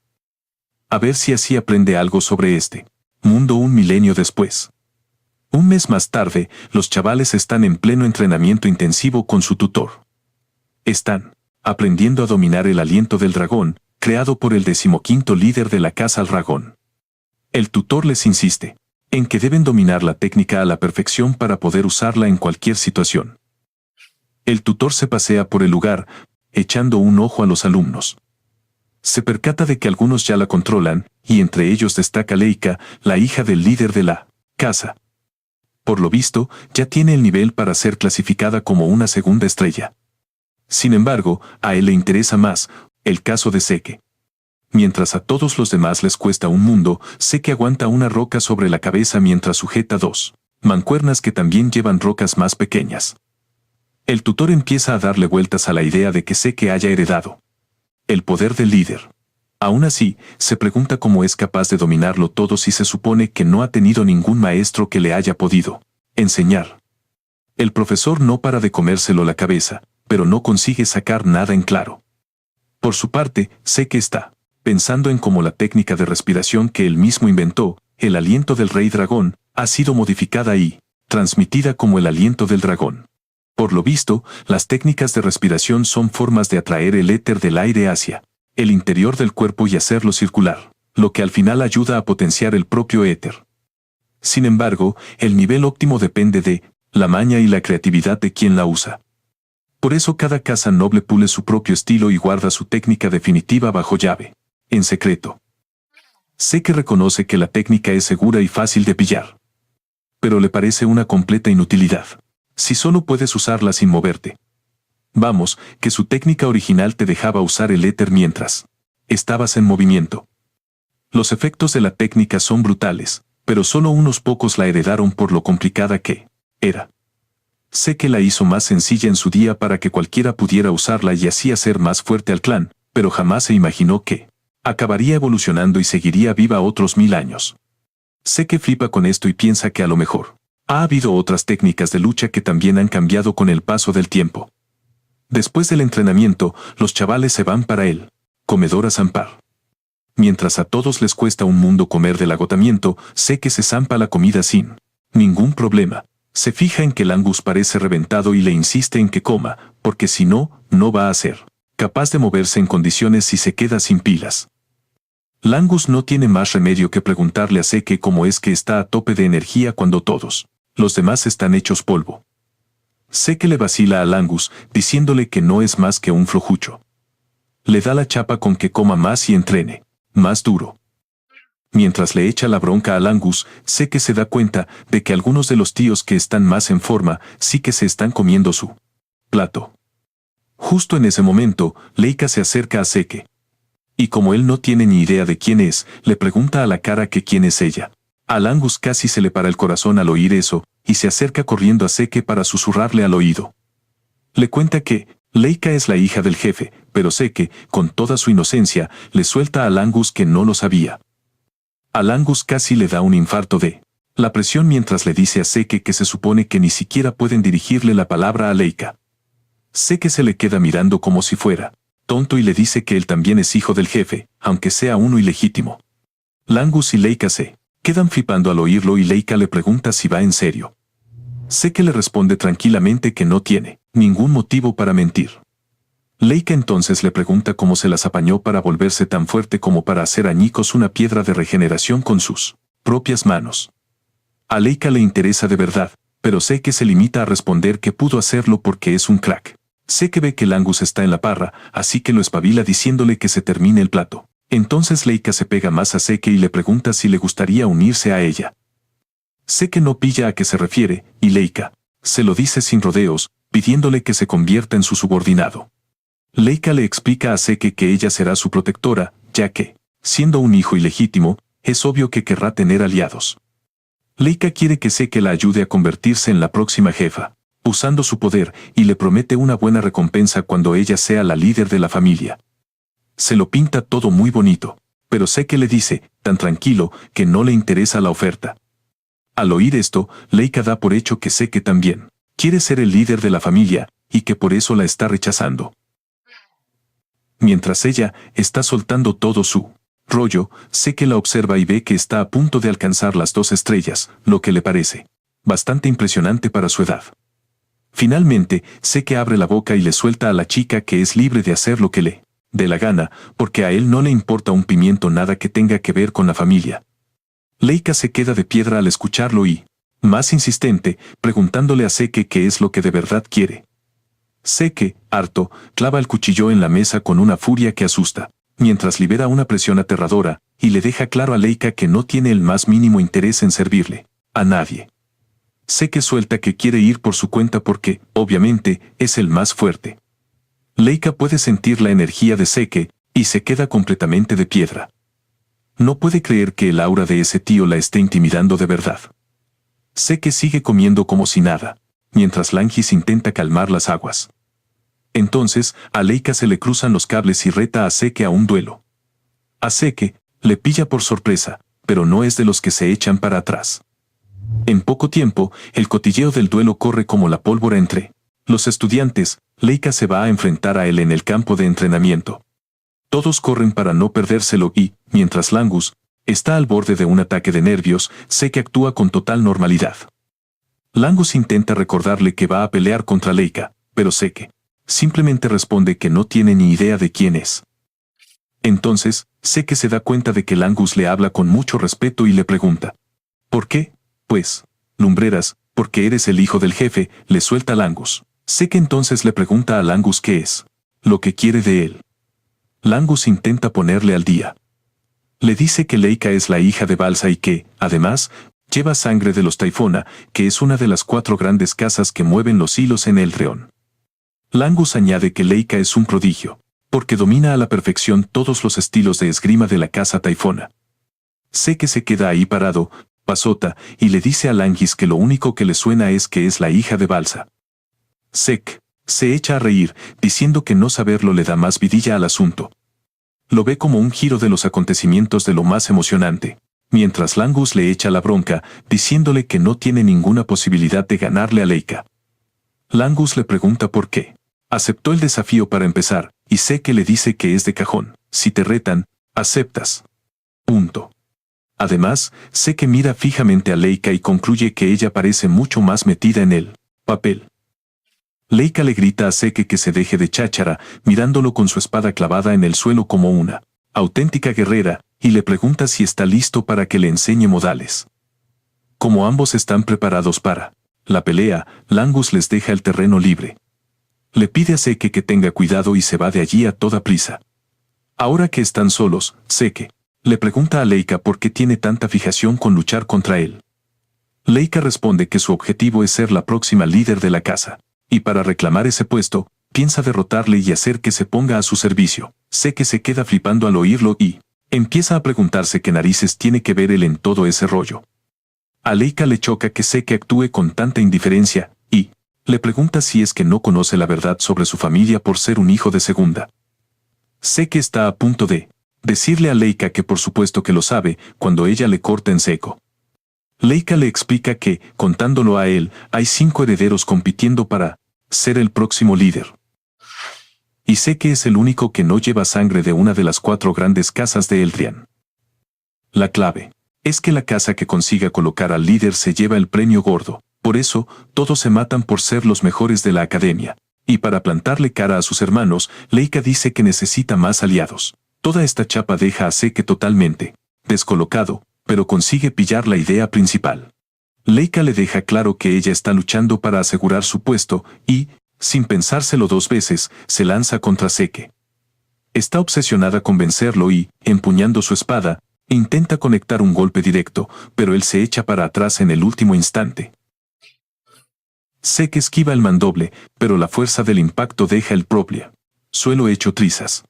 A ver si así aprende algo sobre este mundo un milenio después. Un mes más tarde, los chavales están en pleno entrenamiento intensivo con su tutor. Están aprendiendo a dominar el aliento del dragón, creado por el 15º líder de la Casa al Dragón. El tutor les insiste en que deben dominar la técnica a la perfección para poder usarla en cualquier situación. El tutor se pasea por el lugar, echando un ojo a los alumnos. Se percata de que algunos ya la controlan, y entre ellos destaca Leika, la hija del líder de la casa. Por lo visto, ya tiene el nivel para ser clasificada como una segunda estrella. Sin embargo, a él le interesa más el caso de Seke. Mientras a todos los demás les cuesta un mundo, Seke aguanta una roca sobre la cabeza mientras sujeta 2 mancuernas que también llevan rocas más pequeñas. El tutor empieza a darle vueltas a la idea de que Seke haya heredado el poder del líder. Aún así, se pregunta cómo es capaz de dominarlo todo si se supone que no ha tenido ningún maestro que le haya podido enseñar. El profesor no para de comérselo la cabeza, pero no consigue sacar nada en claro. Por su parte, Seke está pensando en cómo la técnica de respiración que él mismo inventó, el aliento del rey dragón, ha sido modificada y transmitida como el aliento del dragón. Por lo visto, las técnicas de respiración son formas de atraer el éter del aire hacia el interior del cuerpo y hacerlo circular, lo que al final ayuda a potenciar el propio éter. Sin embargo, el nivel óptimo depende de la maña y la creatividad de quien la usa. Por eso cada casa noble pule su propio estilo y guarda su técnica definitiva bajo llave, en secreto. Seke reconoce que la técnica es segura y fácil de pillar, pero le parece una completa inutilidad si solo puedes usarla sin moverte. Vamos, que su técnica original te dejaba usar el éter mientras estabas en movimiento. Los efectos de la técnica son brutales, pero solo unos pocos la heredaron por lo complicada que era. Seke la hizo más sencilla en su día para que cualquiera pudiera usarla y así hacer más fuerte al clan, pero jamás se imaginó que acabaría evolucionando y seguiría viva otros 1000 años. Seke flipa con esto y piensa que a lo mejor ha habido otras técnicas de lucha que también han cambiado con el paso del tiempo. Después del entrenamiento, los chavales se van para el comedor a zampar. Mientras a todos les cuesta un mundo comer del agotamiento, Seke se zampa la comida sin ningún problema. Se fija en que Langus parece reventado y le insiste en que coma, porque si no, no va a ser capaz de moverse en condiciones si se queda sin pilas. Langus no tiene más remedio que preguntarle a Seke cómo es que está a tope de energía cuando todos los demás están hechos polvo. Seke le vacila a Langus, diciéndole que no es más que un flojucho. Le da la chapa con que coma más y entrene más duro. Mientras le echa la bronca a Langus, Seke se da cuenta de que algunos de los tíos que están más en forma sí que se están comiendo su plato. Justo en ese momento, Leika se acerca a Seke. Y como él no tiene ni idea de quién es, le pregunta a la cara que quién es ella. A Langus casi se le para el corazón al oír eso, y se acerca corriendo a Seke para susurrarle al oído. Le cuenta que Leika es la hija del jefe, pero Seke, con toda su inocencia, le suelta a Langus que no lo sabía. A Langus casi le da un infarto de la presión mientras le dice a Seke que se supone que ni siquiera pueden dirigirle la palabra a Leika. Seke se le queda mirando como si fuera tonto y le dice que él también es hijo del jefe, aunque sea uno ilegítimo. Langus y Leika se quedan flipando al oírlo y Leika le pregunta si va en serio. Seke le responde tranquilamente que no tiene ningún motivo para mentir. Leika entonces le pregunta cómo se las apañó para volverse tan fuerte como para hacer añicos una piedra de regeneración con sus propias manos. A Leika le interesa de verdad, pero Seke se limita a responder que pudo hacerlo porque es un crack. Seke ve que Langus está en la parra, así que lo espabila diciéndole que se termine el plato. Entonces Leika se pega más a Seke y le pregunta si le gustaría unirse a ella. Seke no pilla a qué se refiere, y Leika se lo dice sin rodeos, pidiéndole que se convierta en su subordinado. Leika le explica a Seke que ella será su protectora, ya que, siendo un hijo ilegítimo, es obvio que querrá tener aliados. Leika quiere que Seke la ayude a convertirse en la próxima jefa, usando su poder, y le promete una buena recompensa cuando ella sea la líder de la familia. Se lo pinta todo muy bonito, pero Seke le dice, tan tranquilo, que no le interesa la oferta. Al oír esto, Leika da por hecho que Seke también quiere ser el líder de la familia, y que por eso la está rechazando. Mientras ella está soltando todo su rollo, Seke la observa y ve que está a punto de alcanzar las 2 estrellas, lo que le parece bastante impresionante para su edad. Finalmente, Seke abre la boca y le suelta a la chica que es libre de hacer lo que le dé la gana, porque a él no le importa un pimiento nada que tenga que ver con la familia. Leika se queda de piedra al escucharlo y, más insistente, preguntándole a Seke qué es lo que de verdad quiere. Seke, harto, clava el cuchillo en la mesa con una furia que asusta, mientras libera una presión aterradora, y le deja claro a Leika que no tiene el más mínimo interés en servirle a nadie. Seke suelta que quiere ir por su cuenta porque, obviamente, es el más fuerte. Leika puede sentir la energía de Seke, y se queda completamente de piedra. No puede creer que el aura de ese tío la esté intimidando de verdad. Seke sigue comiendo como si nada, mientras Langis intenta calmar las aguas. Entonces, a Leika se le cruzan los cables y reta a Seke a un duelo. A Seke le pilla por sorpresa, pero no es de los que se echan para atrás. En poco tiempo, el cotilleo del duelo corre como la pólvora entre los estudiantes. Leika se va a enfrentar a él en el campo de entrenamiento. Todos corren para no perdérselo y, mientras Langus está al borde de un ataque de nervios, Seke actúa con total normalidad. Langus intenta recordarle que va a pelear contra Leika, pero Seke simplemente responde que no tiene ni idea de quién es. Entonces, Seke se da cuenta de que Langus le habla con mucho respeto y le pregunta: ¿por qué? Pues, lumbreras, porque eres el hijo del jefe, le suelta Langus. Seke entonces le pregunta a Langus qué es lo que quiere de él. Langus intenta ponerle al día. Le dice que Leika es la hija de Balsa y que, además, lleva sangre de los Taifona, que es una de las 4 grandes casas que mueven los hilos en Elrond. Langus añade que Leika es un prodigio, porque domina a la perfección todos los estilos de esgrima de la casa Taifona. Seke se queda ahí parado, pasota, y le dice a Langis que lo único que le suena es que es la hija de Balsa. Seke se echa a reír, diciendo que no saberlo le da más vidilla al asunto. Lo ve como un giro de los acontecimientos de lo más emocionante, mientras Langus le echa la bronca, diciéndole que no tiene ninguna posibilidad de ganarle a Leika. Langus le pregunta por qué. Aceptó el desafío para empezar, y Seke le dice que es de cajón. Si te retan, aceptas. Punto. Además, Seke mira fijamente a Leika y concluye que ella parece mucho más metida en el papel. Leika le grita a Seke que se deje de cháchara, mirándolo con su espada clavada en el suelo como una auténtica guerrera, y le pregunta si está listo para que le enseñe modales. Como ambos están preparados para la pelea, Langus les deja el terreno libre. Le pide a Seke que tenga cuidado y se va de allí a toda prisa. Ahora que están solos, Seke Le pregunta a Leica por qué tiene tanta fijación con luchar contra él. Leica responde que su objetivo es ser la próxima líder de la casa, y para reclamar ese puesto, piensa derrotarle y hacer que se ponga a su servicio. Seke se queda flipando al oírlo y empieza a preguntarse qué narices tiene que ver él en todo ese rollo. A Leica le choca que Seke actúe con tanta indiferencia, y le pregunta si es que no conoce la verdad sobre su familia por ser un hijo de segunda. Seke está a punto de decirle a Leica que por supuesto que lo sabe, cuando ella le corta en seco. Leica le explica que, contándolo a él, hay 5 herederos compitiendo para ser el próximo líder. Y Seke es el único que no lleva sangre de una de las 4 grandes casas de Eldrian. La clave es que la casa que consiga colocar al líder se lleva el premio gordo. Por eso, todos se matan por ser los mejores de la academia. Y para plantarle cara a sus hermanos, Leica dice que necesita más aliados. Toda esta chapa deja a Seke totalmente descolocado, pero consigue pillar la idea principal. Leica le deja claro que ella está luchando para asegurar su puesto y, sin pensárselo 2 veces, se lanza contra Seke. Está obsesionada con vencerlo y, empuñando su espada, intenta conectar un golpe directo, pero él se echa para atrás en el último instante. Seke esquiva el mandoble, pero la fuerza del impacto deja el propio suelo hecho trizas.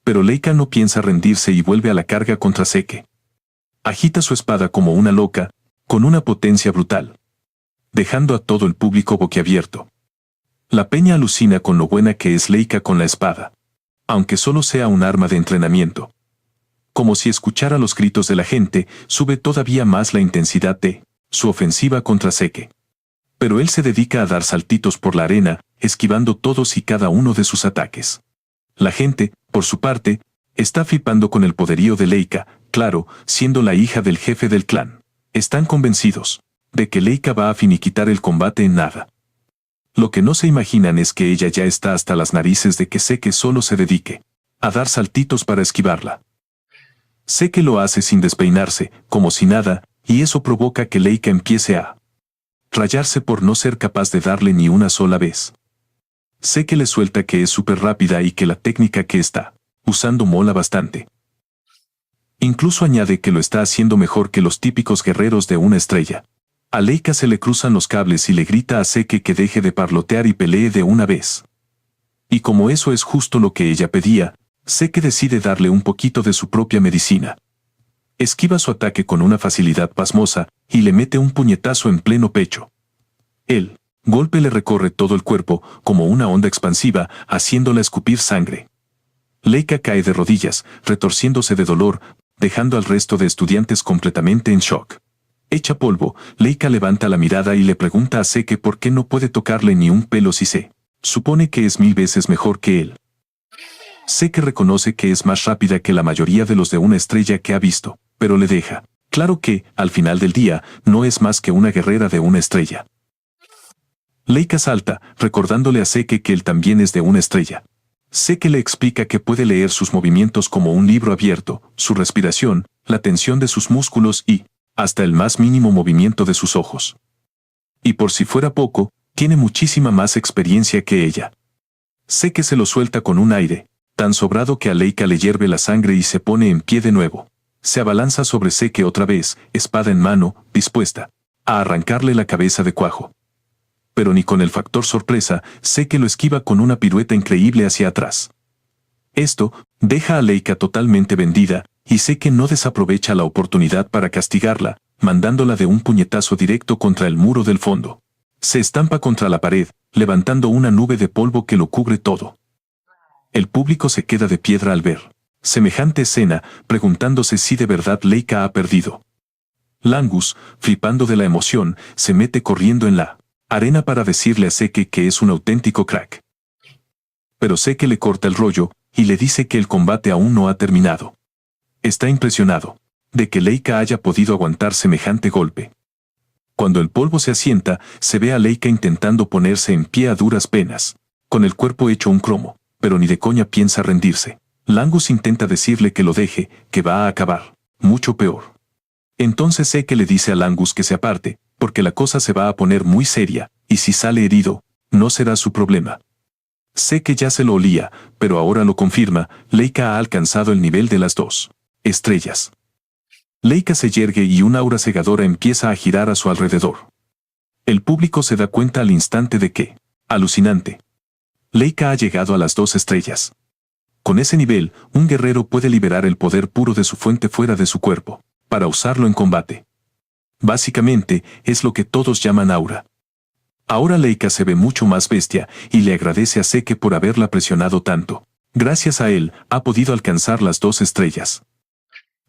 Pero Leica no piensa rendirse y vuelve a la carga contra Seke. Agita su espada como una loca, con una potencia brutal, dejando a todo el público boquiabierto. La peña alucina con lo buena que es Leica con la espada, aunque solo sea un arma de entrenamiento. Como si escuchara los gritos de la gente, sube todavía más la intensidad de su ofensiva contra Seke. Pero él se dedica a dar saltitos por la arena, esquivando todos y cada uno de sus ataques. La gente, por su parte, está flipando con el poderío de Leica, claro, siendo la hija del jefe del clan. Están convencidos de que Leica va a finiquitar el combate en nada. Lo que no se imaginan es que ella ya está hasta las narices de que Seke solo se dedique a dar saltitos para esquivarla. Seke lo hace sin despeinarse, como si nada, y eso provoca que Leica empiece a rayarse por no ser capaz de darle ni una sola vez. Seke le suelta que es súper rápida y que la técnica que está usando mola bastante. Incluso añade que lo está haciendo mejor que los típicos guerreros de una estrella. A Leica se le cruzan los cables y le grita a Seke que deje de parlotear y pelee de una vez. Y como eso es justo lo que ella pedía, Seke decide darle un poquito de su propia medicina. Esquiva su ataque con una facilidad pasmosa y le mete un puñetazo en pleno pecho. El golpe le recorre todo el cuerpo como una onda expansiva, haciéndola escupir sangre. Leica cae de rodillas, retorciéndose de dolor, dejando al resto de estudiantes completamente en shock. Hecha polvo, Leica levanta la mirada y le pregunta a Seke por qué no puede tocarle ni un pelo si se supone que es 1000 veces mejor que él. Seke reconoce que es más rápida que la mayoría de los de una estrella que ha visto, pero le deja claro que, al final del día, no es más que una guerrera de una estrella. Leica salta, recordándole a Seke que él también es de una estrella. Seke le explica que puede leer sus movimientos como un libro abierto, su respiración, la tensión de sus músculos y hasta el más mínimo movimiento de sus ojos. Y por si fuera poco, tiene muchísima más experiencia que ella. Seke se lo suelta con un aire tan sobrado que a Leica le hierve la sangre y se pone en pie de nuevo. Se abalanza sobre Seke otra vez, espada en mano, dispuesta a arrancarle la cabeza de cuajo. Pero ni con el factor sorpresa, Seke lo esquiva con una pirueta increíble hacia atrás. Esto deja a Leica totalmente vendida, y Seke no desaprovecha la oportunidad para castigarla, mandándola de un puñetazo directo contra el muro del fondo. Se estampa contra la pared, levantando una nube de polvo que lo cubre todo. El público se queda de piedra al ver semejante escena, preguntándose si de verdad Leica ha perdido. Langus, flipando de la emoción, se mete corriendo en la arena para decirle a Seke que es un auténtico crack. Pero Seke le corta el rollo y le dice que el combate aún no ha terminado. Está impresionado de que Leica haya podido aguantar semejante golpe. Cuando el polvo se asienta, se ve a Leica intentando ponerse en pie a duras penas, con el cuerpo hecho un cromo, pero ni de coña piensa rendirse. Langus intenta decirle que lo deje, que va a acabar mucho peor. Entonces Seke le dice a Langus que se aparte, porque la cosa se va a poner muy seria, y si sale herido, no será su problema. Seke ya se lo olía, pero ahora lo confirma, Leica ha alcanzado el nivel de las 2. Estrellas. Leica se yergue y una aura cegadora empieza a girar a su alrededor. El público se da cuenta al instante de que, alucinante, Leica ha llegado a las 2 estrellas. Con ese nivel, un guerrero puede liberar el poder puro de su fuente fuera de su cuerpo, para usarlo en combate. Básicamente, es lo que todos llaman aura. Ahora Leica se ve mucho más bestia y le agradece a Seke por haberla presionado tanto. Gracias a él, ha podido alcanzar las 2 estrellas.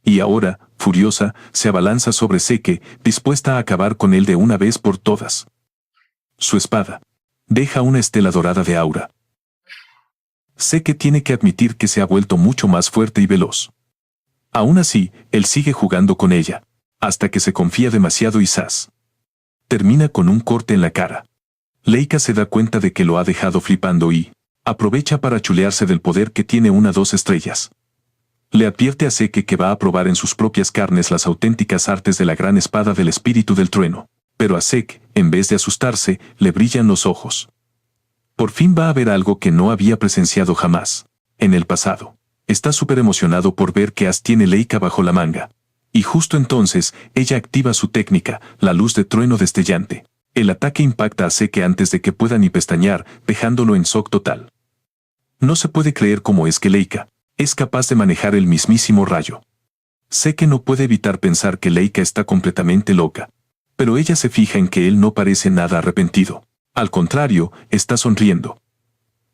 Y ahora, furiosa, se abalanza sobre Seke, dispuesta a acabar con él de una vez por todas. Su espada deja una estela dorada de aura. Seke tiene que admitir que se ha vuelto mucho más fuerte y veloz. Aún así, él sigue jugando con ella, hasta que se confía demasiado y ¡zas! Termina con un corte en la cara. Leica se da cuenta de que lo ha dejado flipando y aprovecha para chulearse del poder que tiene una 2 estrellas. Le advierte a Seke que va a probar en sus propias carnes las auténticas artes de la gran espada del espíritu del trueno. Pero a Seke, en vez de asustarse, le brillan los ojos. Por fin va a ver algo que no había presenciado jamás, en el pasado. Está súper emocionado por ver qué as tiene Leica bajo la manga. Y justo entonces, ella activa su técnica, la luz de trueno destellante. El ataque impacta a Seke antes de que pueda ni pestañear, dejándolo en shock total. No se puede creer cómo es que Leica es capaz de manejar el mismísimo rayo. Seke no puede evitar pensar que Leica está completamente loca. Pero ella se fija en que él no parece nada arrepentido. Al contrario, está sonriendo.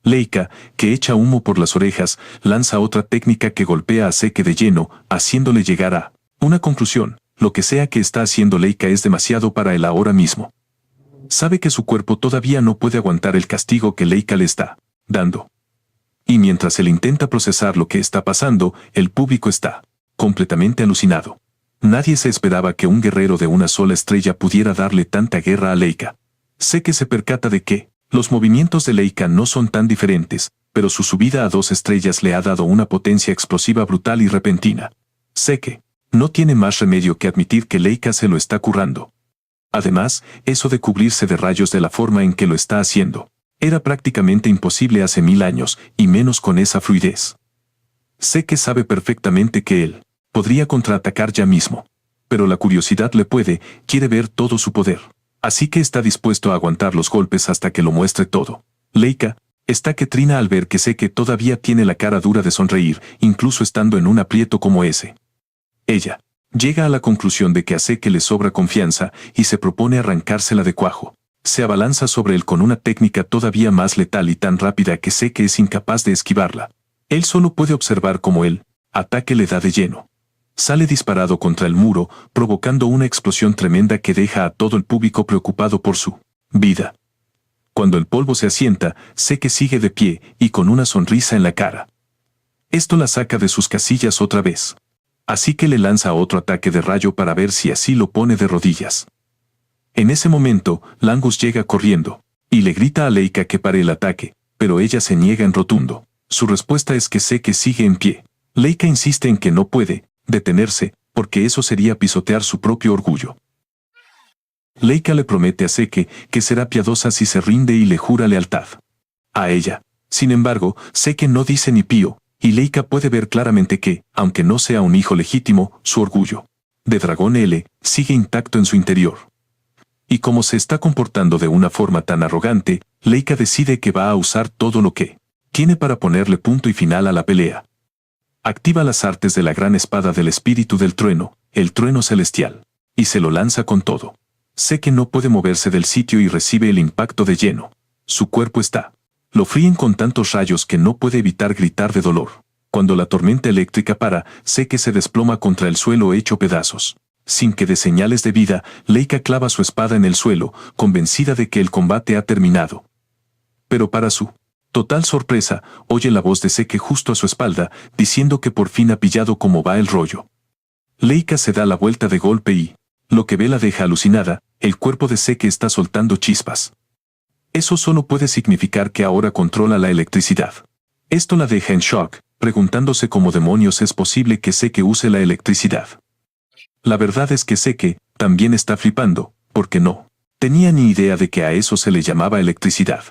Leica, que echa humo por las orejas, lanza otra técnica que golpea a Seke de lleno, haciéndole llegar a una conclusión. Lo que sea que está haciendo Leica es demasiado para él ahora mismo. Sabe que su cuerpo todavía no puede aguantar el castigo que Leica le está dando. Y mientras él intenta procesar lo que está pasando, el público está completamente alucinado. Nadie se esperaba que un guerrero de una sola estrella pudiera darle tanta guerra a Leica. Seke se percata de que los movimientos de Leica no son tan diferentes, pero su subida a 2 estrellas le ha dado una potencia explosiva brutal y repentina. Seke no tiene más remedio que admitir que Leica se lo está currando. Además, eso de cubrirse de rayos de la forma en que lo está haciendo era prácticamente imposible hace 1000 años, y menos con esa fluidez. Seke sabe perfectamente que él podría contraatacar ya mismo. Pero la curiosidad quiere ver todo su poder. Así que está dispuesto a aguantar los golpes hasta que lo muestre todo. Leica está que trina al ver que Seke todavía tiene la cara dura de sonreír, incluso estando en un aprieto como ese. Ella llega a la conclusión de que a Seke le sobra confianza y se propone arrancársela de cuajo. Se abalanza sobre él con una técnica todavía más letal y tan rápida que Seke es incapaz de esquivarla. Él solo puede observar cómo el ataque le da de lleno. Sale disparado contra el muro, provocando una explosión tremenda que deja a todo el público preocupado por su vida. Cuando el polvo se asienta, Seke sigue de pie y con una sonrisa en la cara. Esto la saca de sus casillas otra vez. Así que le lanza otro ataque de rayo para ver si así lo pone de rodillas. En ese momento, Langus llega corriendo y le grita a Leica que pare el ataque, pero ella se niega en rotundo. Su respuesta es que Seke sigue en pie. Leica insiste en que no puede detenerse, porque eso sería pisotear su propio orgullo. Leica le promete a Seke que será piadosa si se rinde y le jura lealtad a ella. Sin embargo, Seke no dice ni pío, y Leica puede ver claramente que, aunque no sea un hijo legítimo, su orgullo de dragón L sigue intacto en su interior. Y como se está comportando de una forma tan arrogante, Leica decide que va a usar todo lo que tiene para ponerle punto y final a la pelea. Activa las artes de la gran espada del espíritu del trueno, el trueno celestial, y se lo lanza con todo. Seke no puede moverse del sitio y recibe el impacto de lleno. Su cuerpo lo fríen con tantos rayos que no puede evitar gritar de dolor. Cuando la tormenta eléctrica para, Seke se desploma contra el suelo hecho pedazos. Sin que dé señales de vida, Leica clava su espada en el suelo, convencida de que el combate ha terminado. Pero para su total sorpresa, oye la voz de Seke justo a su espalda, diciendo que por fin ha pillado cómo va el rollo. Leica se da la vuelta de golpe y lo que ve la deja alucinada. El cuerpo de Seke está soltando chispas. Eso solo puede significar que ahora controla la electricidad. Esto la deja en shock, preguntándose cómo demonios es posible que Seke use la electricidad. La verdad es que Seke también está flipando, porque no tenía ni idea de que a eso se le llamaba electricidad.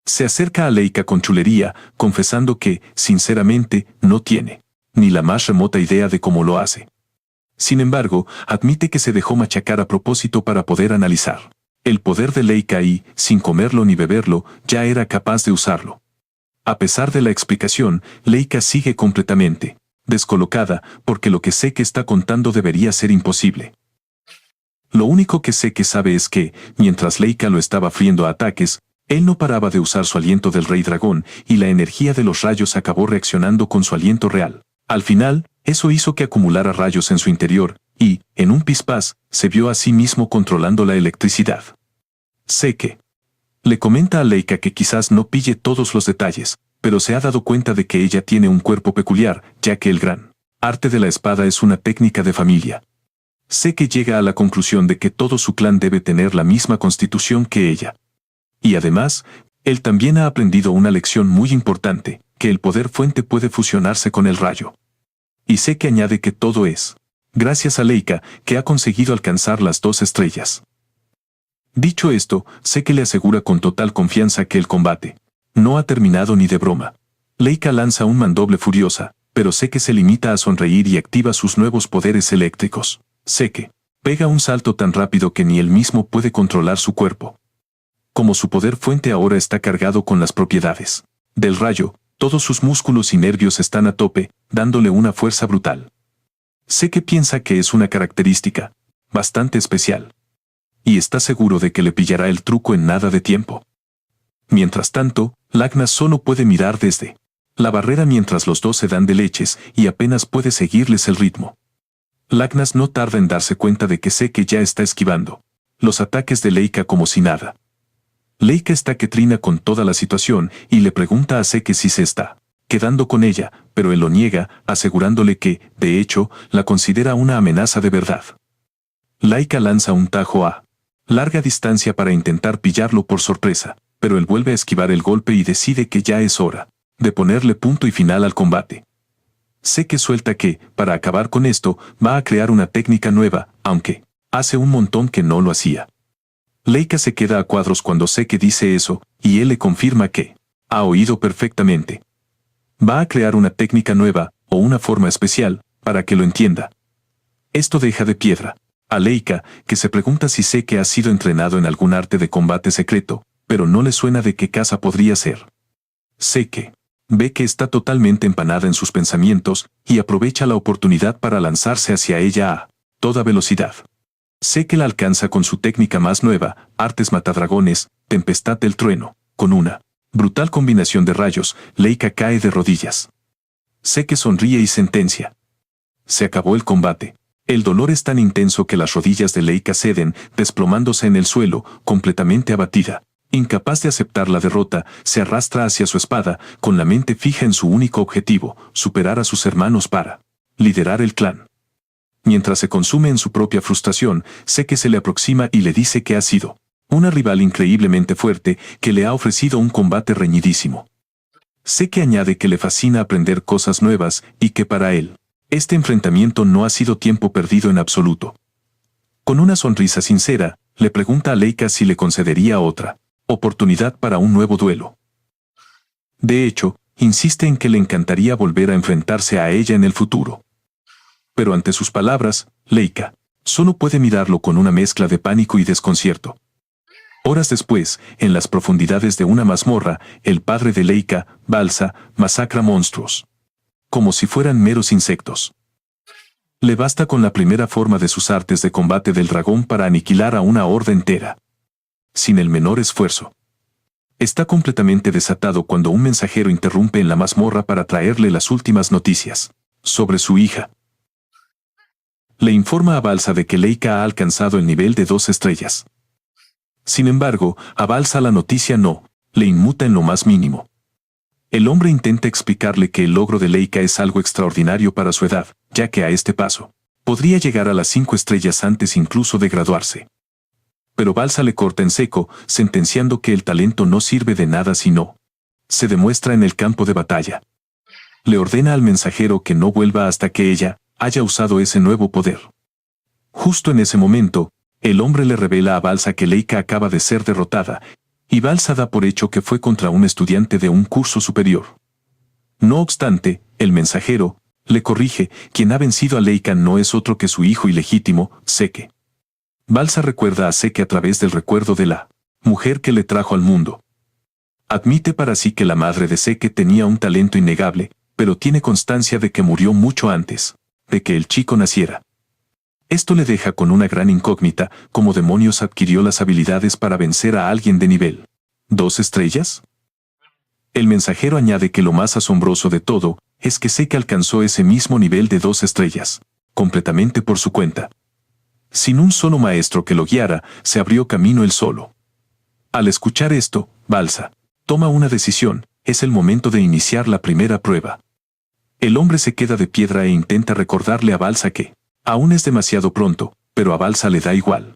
Se acerca a Leica con chulería, confesando que, sinceramente, no tiene ni la más remota idea de cómo lo hace. Sin embargo, admite que se dejó machacar a propósito para poder analizar el poder de Leica y, sin comerlo ni beberlo, ya era capaz de usarlo. A pesar de la explicación, Leica sigue completamente descolocada, porque lo que Seke está contando debería ser imposible. Lo único que Seke sabe es que, mientras Leica lo estaba friendo a ataques, él no paraba de usar su aliento del Rey Dragón, y la energía de los rayos acabó reaccionando con su aliento real. Al final, eso hizo que acumulara rayos en su interior, y, en un pispás, se vio a sí mismo controlando la electricidad. Seke le comenta a Leica que quizás no pille todos los detalles, pero se ha dado cuenta de que ella tiene un cuerpo peculiar, ya que el gran arte de la espada es una técnica de familia. Seke llega a la conclusión de que todo su clan debe tener la misma constitución que ella. Y además, él también ha aprendido una lección muy importante, que el poder fuente puede fusionarse con el rayo. Y Seke añade que todo es gracias a Leica, que ha conseguido alcanzar las 2 estrellas. Dicho esto, Seke le asegura con total confianza que el combate no ha terminado ni de broma. Leica lanza un mandoble furiosa, pero Seke se limita a sonreír y activa sus nuevos poderes eléctricos. Seke pega un salto tan rápido que ni él mismo puede controlar su cuerpo. Como su poder fuente ahora está cargado con las propiedades del rayo, todos sus músculos y nervios están a tope, dándole una fuerza brutal. Seke piensa que es una característica bastante especial. Y está seguro de que le pillará el truco en nada de tiempo. Mientras tanto, Lagnas solo puede mirar desde la barrera mientras los dos se dan de leches y apenas puede seguirles el ritmo. Lagnas no tarda en darse cuenta de que Seke ya está esquivando los ataques de Leica como si nada. Leica está que trina con toda la situación y le pregunta a Seke si se está quedando con ella, pero él lo niega, asegurándole que, de hecho, la considera una amenaza de verdad. Leica lanza un tajo a larga distancia para intentar pillarlo por sorpresa, pero él vuelve a esquivar el golpe y decide que ya es hora de ponerle punto y final al combate. Seke suelta que, para acabar con esto, va a crear una técnica nueva, aunque hace un montón que no lo hacía. Leica se queda a cuadros cuando Seke dice eso, y él le confirma que ha oído perfectamente. Va a crear una técnica nueva, o una forma especial, para que lo entienda. Esto deja de piedra a Leica, que se pregunta si Seke ha sido entrenado en algún arte de combate secreto, pero no le suena de qué casa podría ser. Seke ve que está totalmente empanada en sus pensamientos y aprovecha la oportunidad para lanzarse hacia ella a toda velocidad. Seke la alcanza con su técnica más nueva, Artes Matadragones, Tempestad del Trueno. Con una brutal combinación de rayos, Leica cae de rodillas. Seke sonríe y sentencia: se acabó el combate. El dolor es tan intenso que las rodillas de Leica ceden, desplomándose en el suelo, completamente abatida. Incapaz de aceptar la derrota, se arrastra hacia su espada, con la mente fija en su único objetivo, superar a sus hermanos para liderar el clan. Mientras se consume en su propia frustración, Seke se le aproxima y le dice que ha sido una rival increíblemente fuerte, que le ha ofrecido un combate reñidísimo. Seke añade que le fascina aprender cosas nuevas y que para él este enfrentamiento no ha sido tiempo perdido en absoluto. Con una sonrisa sincera, le pregunta a Leica si le concedería otra oportunidad para un nuevo duelo. De hecho, insiste en que le encantaría volver a enfrentarse a ella en el futuro. Pero ante sus palabras, Leica solo puede mirarlo con una mezcla de pánico y desconcierto. Horas después, en las profundidades de una mazmorra, el padre de Leica, Balsa, masacra monstruos como si fueran meros insectos. Le basta con la primera forma de sus artes de combate del dragón para aniquilar a una horda entera, sin el menor esfuerzo. Está completamente desatado cuando un mensajero interrumpe en la mazmorra para traerle las últimas noticias sobre su hija. Le informa a Balsa de que Leica ha alcanzado el nivel de 2 estrellas. Sin embargo, a Balsa la noticia no le inmuta en lo más mínimo. El hombre intenta explicarle que el logro de Leica es algo extraordinario para su edad, ya que a este paso podría llegar a las 5 estrellas antes incluso de graduarse. Pero Balsa le corta en seco, sentenciando que el talento no sirve de nada si no se demuestra en el campo de batalla. Le ordena al mensajero que no vuelva hasta que ella haya usado ese nuevo poder. Justo en ese momento, el hombre le revela a Balsa que Leica acaba de ser derrotada, y Balsa da por hecho que fue contra un estudiante de un curso superior. No obstante, el mensajero Le corrige, quien ha vencido a Leica no es otro que su hijo ilegítimo, Seke. Balsa recuerda a Seke a través del recuerdo de la mujer que le trajo al mundo. Admite para sí que la madre de Seke tenía un talento innegable, pero tiene constancia de que murió mucho antes de que el chico naciera. Esto le deja con una gran incógnita: ¿cómo demonios adquirió las habilidades para vencer a alguien de nivel 2 estrellas? El mensajero añade que lo más asombroso de todo es que Seke alcanzó ese mismo nivel de 2 estrellas, completamente por su cuenta. Sin un solo maestro que lo guiara, se abrió camino él solo. Al escuchar esto, Balsa toma una decisión: es el momento de iniciar la primera prueba. El hombre se queda de piedra e intenta recordarle a Balsa que aún es demasiado pronto, pero a Balsa le da igual.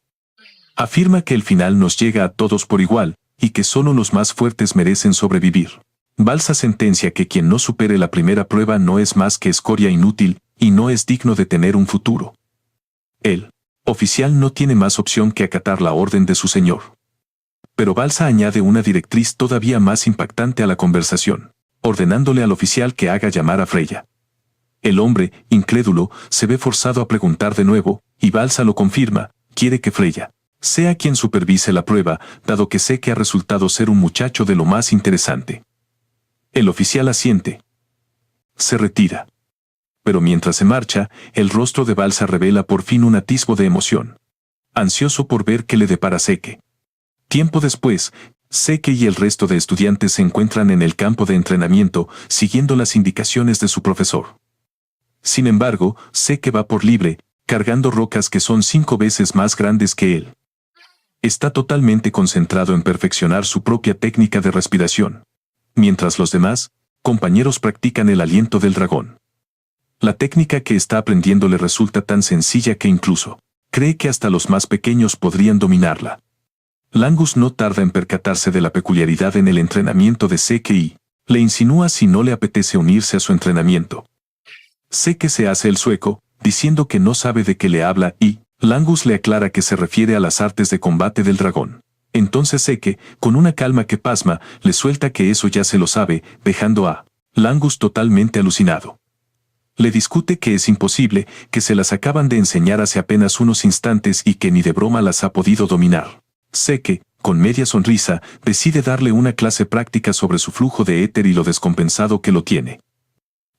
Afirma que el final nos llega a todos por igual, y que solo los más fuertes merecen sobrevivir. Balsa sentencia que quien no supere la primera prueba no es más que escoria inútil, y no es digno de tener un futuro. El oficial no tiene más opción que acatar la orden de su señor. Pero Balsa añade una directriz todavía más impactante a la conversación, ordenándole al oficial que haga llamar a Freya. El hombre, incrédulo, se ve forzado a preguntar de nuevo, y Balsa lo confirma: quiere que Freya sea quien supervise la prueba, dado que sé que ha resultado ser un muchacho de lo más interesante. El oficial asiente. Se retira. Pero mientras se marcha, el rostro de Balsa revela por fin un atisbo de emoción. Ansioso por ver qué le depara Seke. Tiempo después, Seke y el resto de estudiantes se encuentran en el campo de entrenamiento, siguiendo las indicaciones de su profesor. Sin embargo, Seke va por libre, cargando rocas que son 5 veces más grandes que él. Está totalmente concentrado en perfeccionar su propia técnica de respiración, mientras los demás compañeros practican el aliento del dragón. La técnica que está aprendiendo le resulta tan sencilla que incluso cree que hasta los más pequeños podrían dominarla. Langus no tarda en percatarse de la peculiaridad en el entrenamiento de Seke y le insinúa si no le apetece unirse a su entrenamiento. Seke se hace el sueco, diciendo que no sabe de qué le habla, y Langus le aclara que se refiere a las artes de combate del dragón. Entonces Seke, con una calma que pasma, le suelta que eso ya se lo sabe, dejando a Langus totalmente alucinado. Le discute que es imposible, que se las acaban de enseñar hace apenas unos instantes y que ni de broma las ha podido dominar. Seke, con media sonrisa, decide darle una clase práctica sobre su flujo de éter y lo descompensado que lo tiene.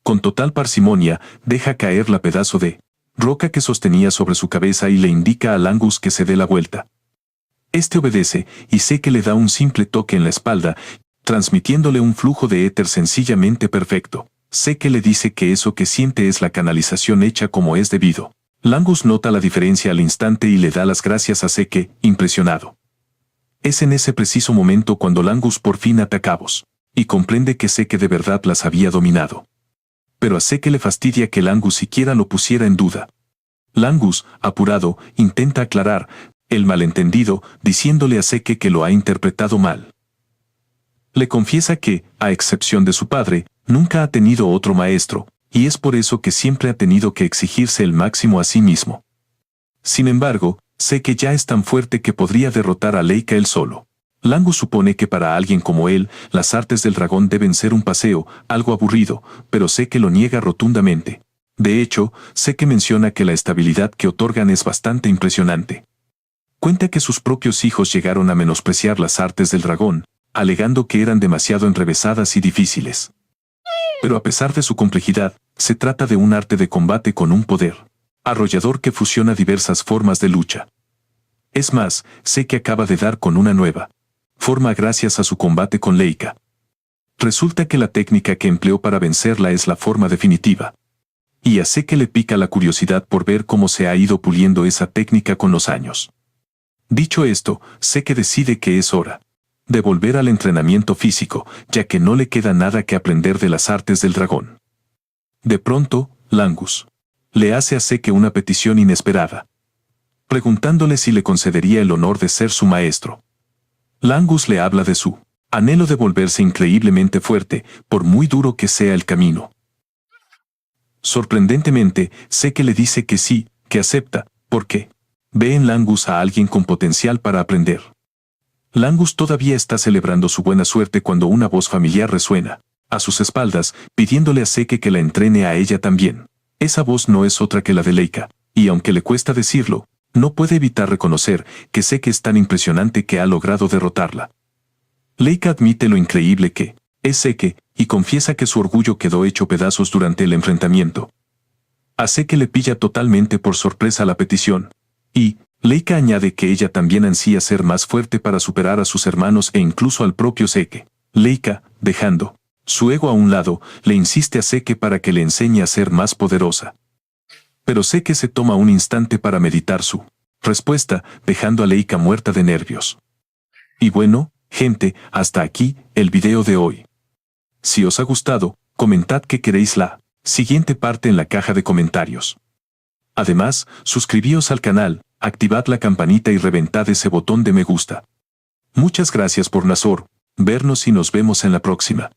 Con total parsimonia, deja caer la pedazo de roca que sostenía sobre su cabeza y le indica a Langus que se dé la vuelta. Este obedece, y Seke le da un simple toque en la espalda, transmitiéndole un flujo de éter sencillamente perfecto. Seke le dice que eso que siente es la canalización hecha como es debido. Langus nota la diferencia al instante y le da las gracias a Seke, impresionado. Es en ese preciso momento cuando Langus por fin ata cabos, y comprende que Seke de verdad las había dominado. Pero a Seke le fastidia que Langus siquiera lo pusiera en duda. Langus, apurado, intenta aclarar el malentendido, diciéndole a Seke que lo ha interpretado mal. Le confiesa que, a excepción de su padre, nunca ha tenido otro maestro, y es por eso que siempre ha tenido que exigirse el máximo a sí mismo. Sin embargo, Seke ya es tan fuerte que podría derrotar a Leica él solo. Langus supone que para alguien como él, las artes del dragón deben ser un paseo, algo aburrido, pero Seke lo niega rotundamente. De hecho, Seke menciona que la estabilidad que otorgan es bastante impresionante. Cuenta que sus propios hijos llegaron a menospreciar las artes del dragón, alegando que eran demasiado enrevesadas y difíciles. Pero a pesar de su complejidad, se trata de un arte de combate con un poder arrollador que fusiona diversas formas de lucha. Es más, Seke acaba de dar con una nueva forma gracias a su combate con Leica. Resulta que la técnica que empleó para vencerla es la forma definitiva. Y a Seke le pica la curiosidad por ver cómo se ha ido puliendo esa técnica con los años. Dicho esto, Seke decide que es hora de volver al entrenamiento físico, ya que no le queda nada que aprender de las artes del dragón. De pronto, Langus le hace a Seke una petición inesperada, preguntándole si le concedería el honor de ser su maestro. Langus le habla de su anhelo de volverse increíblemente fuerte, por muy duro que sea el camino. Sorprendentemente, Seke le dice que sí, que acepta, porque ve en Langus a alguien con potencial para aprender. Langus todavía está celebrando su buena suerte cuando una voz familiar resuena a sus espaldas, pidiéndole a Seke que la entrene a ella también. Esa voz no es otra que la de Leica, y aunque le cuesta decirlo, no puede evitar reconocer que Seke es tan impresionante que ha logrado derrotarla. Leica admite lo increíble que es Seke y confiesa que su orgullo quedó hecho pedazos durante el enfrentamiento. A Seke le pilla totalmente por sorpresa la petición, y Leica añade que ella también ansía ser más fuerte para superar a sus hermanos e incluso al propio Seke. Leica, dejando su ego a un lado, le insiste a Seke para que le enseñe a ser más poderosa. Pero Seke se toma un instante para meditar su respuesta, dejando a Leica muerta de nervios. Y bueno, gente, hasta aquí el video de hoy. Si os ha gustado, comentad que queréis la siguiente parte en la caja de comentarios. Además, suscribíos al canal, activad la campanita y reventad ese botón de me gusta. Muchas gracias por vernos y nos vemos en la próxima.